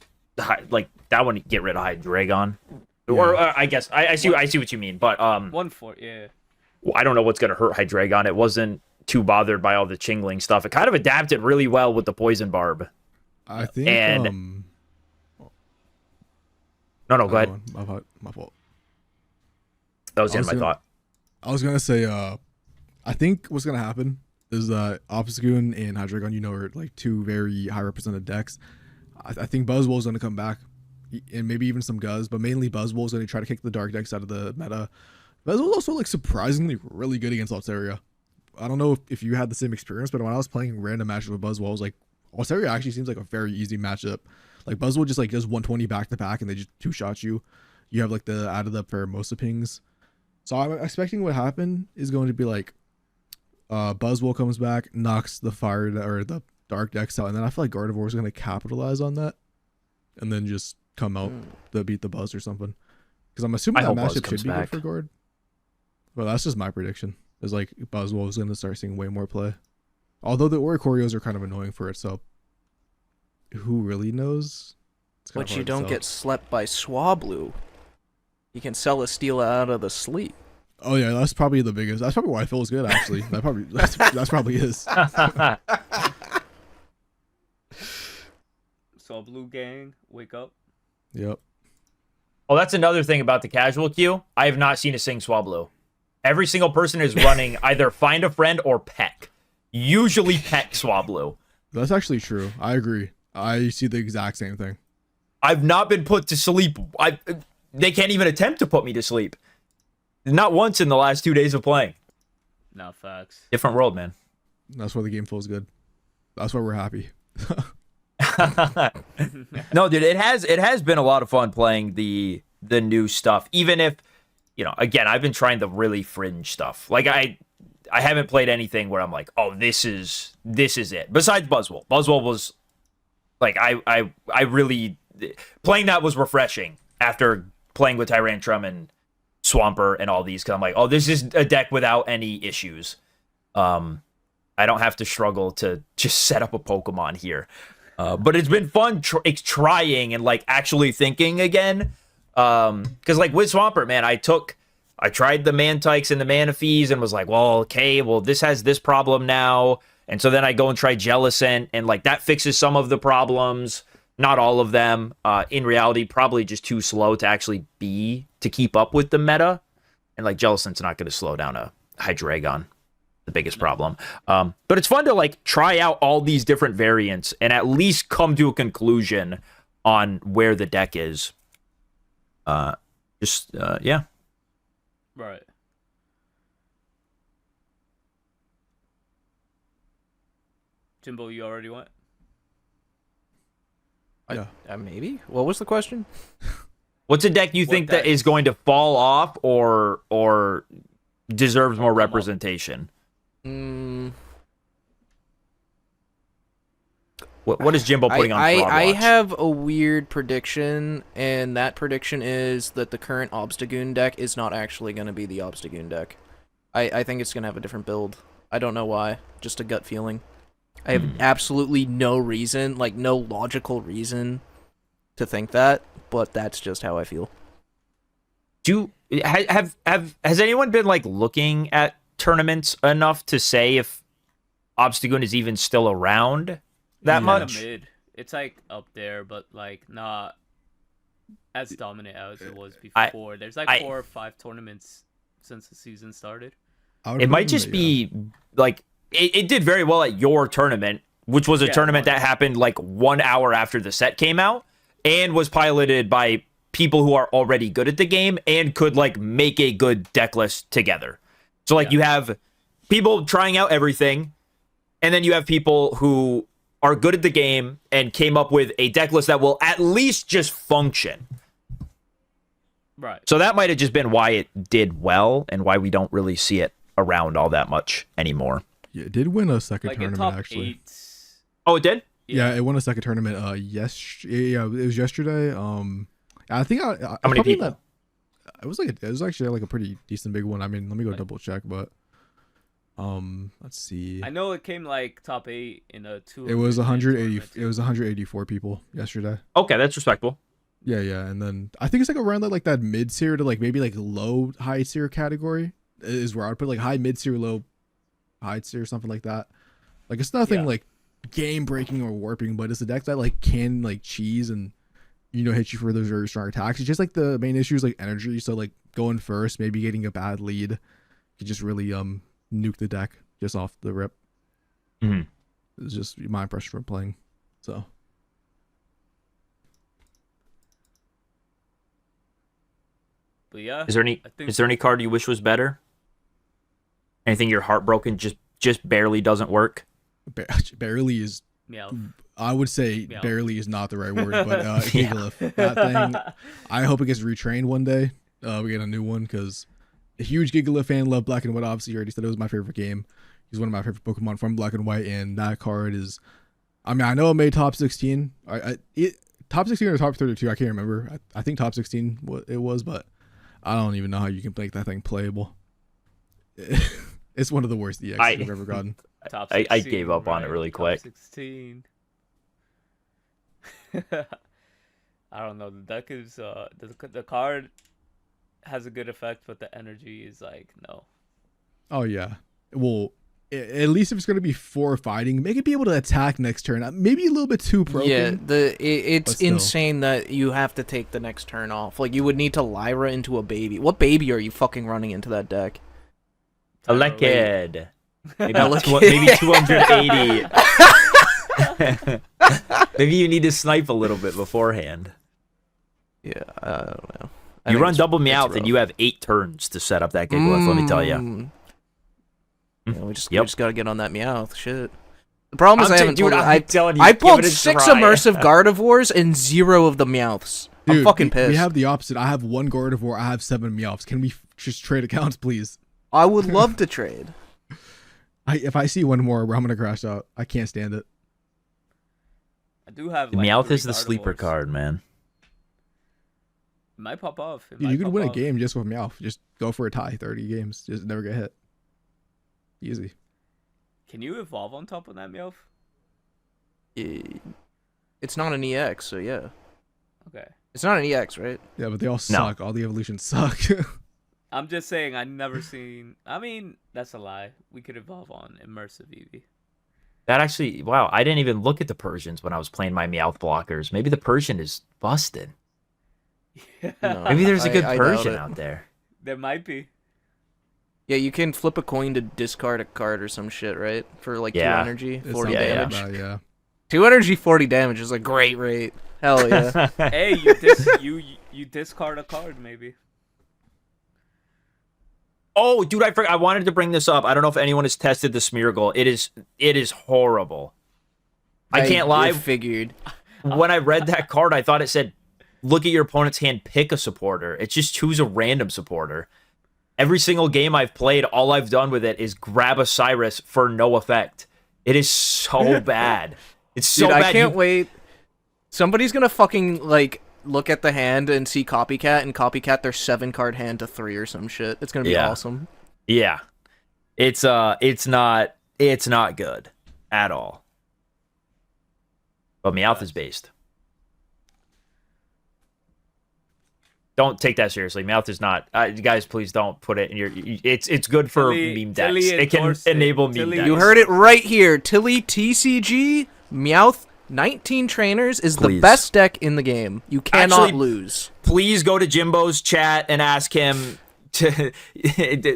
like that one get rid of Hydreigon. Or I guess I see what you mean, but 1-4, yeah. I don't know what's gonna hurt Hydreigon. It wasn't too bothered by all the Chingling stuff. It kind of adapted really well with the Poison Barb. I think. And no, go ahead. My fault. That was the end of my thought. I was gonna say, I think what's gonna happen is that Obstagoon and Hydreigon, are like two very high represented decks. I think Buzzwole's gonna come back, and maybe even some Guzz, but mainly Buzzwole's gonna try to kick the dark decks out of the meta. Buzzwole's also like surprisingly really good against Altaria. I don't know if you had the same experience, but when I was playing random matches with Buzzwole, I was like, Altaria actually seems like a very easy matchup. Like Buzzwole just like does 120 back to back, and they just two shot you. You have like the out of the Paramosa pings. So I'm expecting what happened is going to be like Buzzwole comes back, knocks the fire or the dark decks out, and then I feel like Gardevoir is going to capitalize on that and then just come out to beat the Buzz or something. Because I'm assuming that matchup should be good for Gord. Well, that's just my prediction. Is like Buzzwole is going to start seeing way more play. Although the Oricorios are kind of annoying for it, so who really knows? But you don't get slept by Swablu. You can sell a steal out of the sleep. Oh yeah, that's probably the biggest. That's probably why Phil's good actually. That's probably his. So Blue Gang, wake up. Yep. Oh, that's another thing about the casual queue. I have not seen a sing Swablu. Every single person is running either Find a Friend or Peck. Usually Peck Swablu. That's actually true. I agree. I see the exact same thing. I've not been put to sleep. They can't even attempt to put me to sleep. Not once in the last 2 days of playing. Not facts. Different world, man. That's why the game feels good. That's why we're happy. No, dude, it has been a lot of fun playing the new stuff. Even if, again, I've been trying the really fringe stuff. Like I haven't played anything where I'm like, oh, this is it. Besides Buzzwole. Buzzwole was like I really playing that was refreshing after playing with Tyrantrum and Swampert and all these, because I'm like, oh, this is a deck without any issues. I don't have to struggle to just set up a Pokemon here. But it's been fun trying and like actually thinking again. Because like with Swampert, man, I tried the Mantikes and the Manaphies and was like, well, okay, well, this has this problem now. And so then I go and try Jellicent, and like that fixes some of the problems. Not all of them. In reality, probably just too slow to actually keep up with the meta. And like Jellicent's not going to slow down a Hydreigon. The biggest problem. But it's fun to like try out all these different variants and at least come to a conclusion on where the deck is. Yeah. Right. Jimbo, you already went? Yeah. Maybe. What was the question? What's a deck you think that is going to fall off or deserves more representation? What is Jimbo putting on Fraud Watch? I have a weird prediction, and that prediction is that the current Obstagoon deck is not actually going to be the Obstagoon deck. I think it's going to have a different build. I don't know why. Just a gut feeling. I have absolutely no reason, like no logical reason to think that, but that's just how I feel. Has anyone been like looking at tournaments enough to say if Obstagoon is even still around that much? Mid. It's like up there, but like not as dominant as it was before. There's like 4 or 5 tournaments since the season started. It might just be like it did very well at your tournament, which was a tournament that happened like 1 hour after the set came out and was piloted by people who are already good at the game and could like make a good deck list together. So like you have people trying out everything, and then you have people who are good at the game and came up with a deck list that will at least just function. Right. So that might have just been why it did well and why we don't really see it around all that much anymore. Yeah, it did win a second like tournament actually. 8. Oh, it did? Yeah, it won a second tournament. Yeah, it was yesterday. I think how many people? It was actually like a pretty decent big one. I mean, let me go double check, but Let's see. I know it came like top 8 in a 2. It was 180. It was 184 people yesterday. Okay, that's respectable. Yeah, yeah, and then I think it's like around like that mid tier to like maybe like low high tier category is where I'd put like high mid tier, low high tier, something like that. Like it's nothing like game breaking or warping, but it's a deck that like can like cheese and hit you for those very strong attacks. It's just like the main issue is like energy. So like going first, maybe getting a bad lead, could just really nuke the deck just off the rip. It's just my impression from playing. So. But yeah. Is there any card you wish was better? Anything you're heartbroken just barely doesn't work? Barely is. Meowth. I would say Meowth. barely is not the right word, but Gigalith, that thing. I hope it gets retrained one day. We get a new one because a huge Gigalith fan. Love Black and White. Obviously, you already said it was my favorite game. He's one of my favorite Pokemon from Black and White, and that card is. I mean, I know it made top 16. Top 16 or top 32. I can't remember. I think top 16 it was, but I don't even know how you can make that thing playable. It's one of the worst EX I've ever gotten. Top 16, I gave up on it really quick. Top 16. I don't know. The deck is the card has a good effect, but the energy is like no. Oh yeah. Well, at least if it's gonna be for fighting, make it be able to attack next turn. Maybe a little bit too broken. Yeah, it's insane that you have to take the next turn off. Like you would need to Lyra into a baby. What baby are you fucking running into that deck? A Lekid. Maybe 280. Maybe you need to snipe a little bit beforehand. Yeah, I don't know. You run double Meowth and you have 8 turns to set up that Gigalith, let me tell you. Yeah, we just gotta get on that Meowth. Shit. The problem is I pulled 6 immersive Gardevoirs and 0 of the Meowths. Dude, I'm fucking pissed. We have the opposite. I have 1 Gardevoir. I have 7 Meowths. Can we just trade accounts, please? I would love to trade. If I see one more, I'm gonna crash out. I can't stand it. I do have. Meowth is the sleeper card, man. It might pop off. Dude, you could win a game just with Meowth. Just go for a tie. 30 games. Just never get hit. Easy. Can you evolve on top of that Meowth? It's not an EX, so yeah. Okay. It's not an EX, right? Yeah, but they all suck. All the evolutions suck. I'm just saying, I've never seen. I mean, that's a lie. We could evolve on immersive Eevee. That actually, wow, I didn't even look at the Persians when I was playing my Meowth blockers. Maybe the Persian is busted. No, Maybe there's a good I Persian doubt it. out there. There might be. Yeah, you can flip a coin to discard a card or some shit, right? For like 2 Yeah. energy, It's 40 not damage. bad, yeah. 2 energy, 40 damage is a great rate. Hell yeah. Hey, you discard a card maybe. Oh, dude, I forgot. I wanted to bring this up. I don't know if anyone has tested the Smeargle. It is horrible. I can't lie. I figured. When I read that card, I thought it said, look at your opponent's hand, pick a supporter. It's just choose a random supporter. Every single game I've played, all I've done with it is grab a Cyrus for no effect. It is so bad. It's so Dude, bad. I can't wait. Somebody's gonna fucking, like, look at the hand and see Copycat, and Copycat their 7-card hand to 3 or some shit. It's gonna be awesome. Yeah. It's not good at all. But Meowth is based. Don't take that seriously. Meowth is not. Guys, please don't put it in your. It's good for meme decks. It can enable meme decks. You heard it right here. Tilly TCG Meowth 19 trainers is the best deck in the game. You cannot lose. Please go to Jimbo's chat and ask him to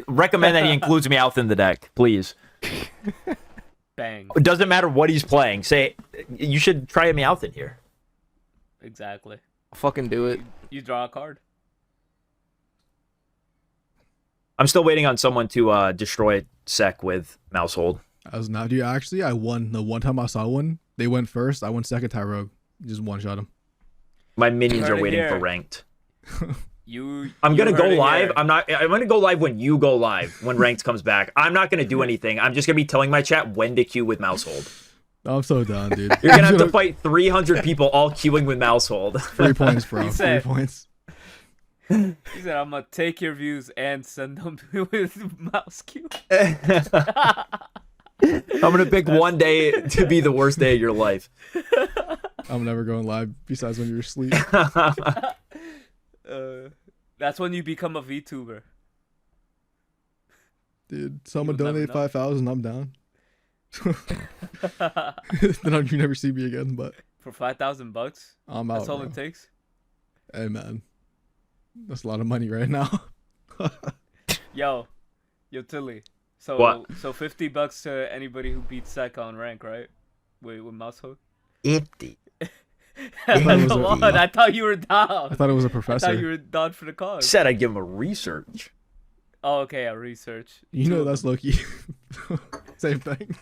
recommend that he includes Meowth in the deck. Please. Bang. It doesn't matter what he's playing. Say you should try a Meowth in here. Exactly. I'll fucking do it. You draw a card. I'm still waiting on someone to destroy Sec with Mousehold. I was not. Dude, actually, I won the one time I saw one. They went first. I went second. Tyrogue just one shot him. My minions are waiting for ranked. I'm gonna go live. I'm gonna go live when you go live. When ranked comes back, I'm not gonna do anything. I'm just gonna be telling my chat when to queue with Mousehold. I'm so done, dude. You're gonna have to fight 300 people all queuing with Mousehold. 3 points, bro. 3 points. He said, "I'm gonna take your views and send them with mouse cue." I'm gonna pick one day to be the worst day of your life. I'm never going live besides when you're asleep. That's when you become a VTuber. Dude, someone You'll never donate know. 5,000, I'm down. Then you never see me again, but For $5,000, I'm out. that's all Bro. it takes. Hey man, that's a lot of money right now. Yo, Tilly. So What? So $50 to anybody who beats Sek on rank, right? With mouse hook. 50. Come it was on, a- I thought you were down. I thought it was a I professor. thought you were down for the cause. Said I'd give him a research. Oh, okay, a research. You Two know of that's them. low key. Same thing.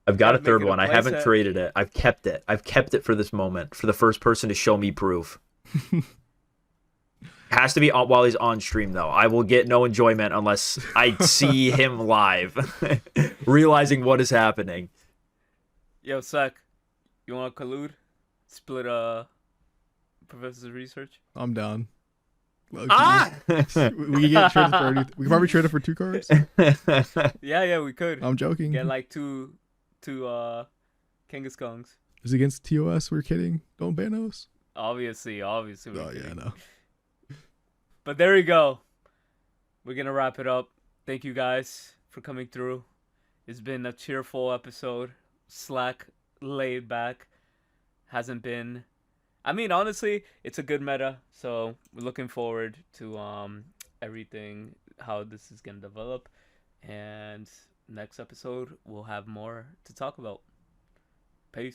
I've got a Gotta third make it a one. I haven't playset. traded it. I've kept it. I've kept it for this moment, for the first person to show me proof. Has to be while he's on stream, though. I will get no enjoyment unless I see him live, realizing what is happening. Yo, Sek, you want to collude? Split Professor's research? I'm down. Low-key. Ah! We get traded for anything. We can probably trade it for 2 cards. Yeah, we could. I'm joking. Get like two Kangaskhan's. It's against TOS. We're kidding. Don't ban us. Obviously. We're Oh yeah, kidding. no. But there we go. We're gonna wrap it up. Thank you guys for coming through. It's been a cheerful episode. Slack, laid back. Hasn't been. I mean, honestly, it's a good meta. So we're looking forward to everything, how this is gonna develop, and next episode we'll have more to talk about. Peace.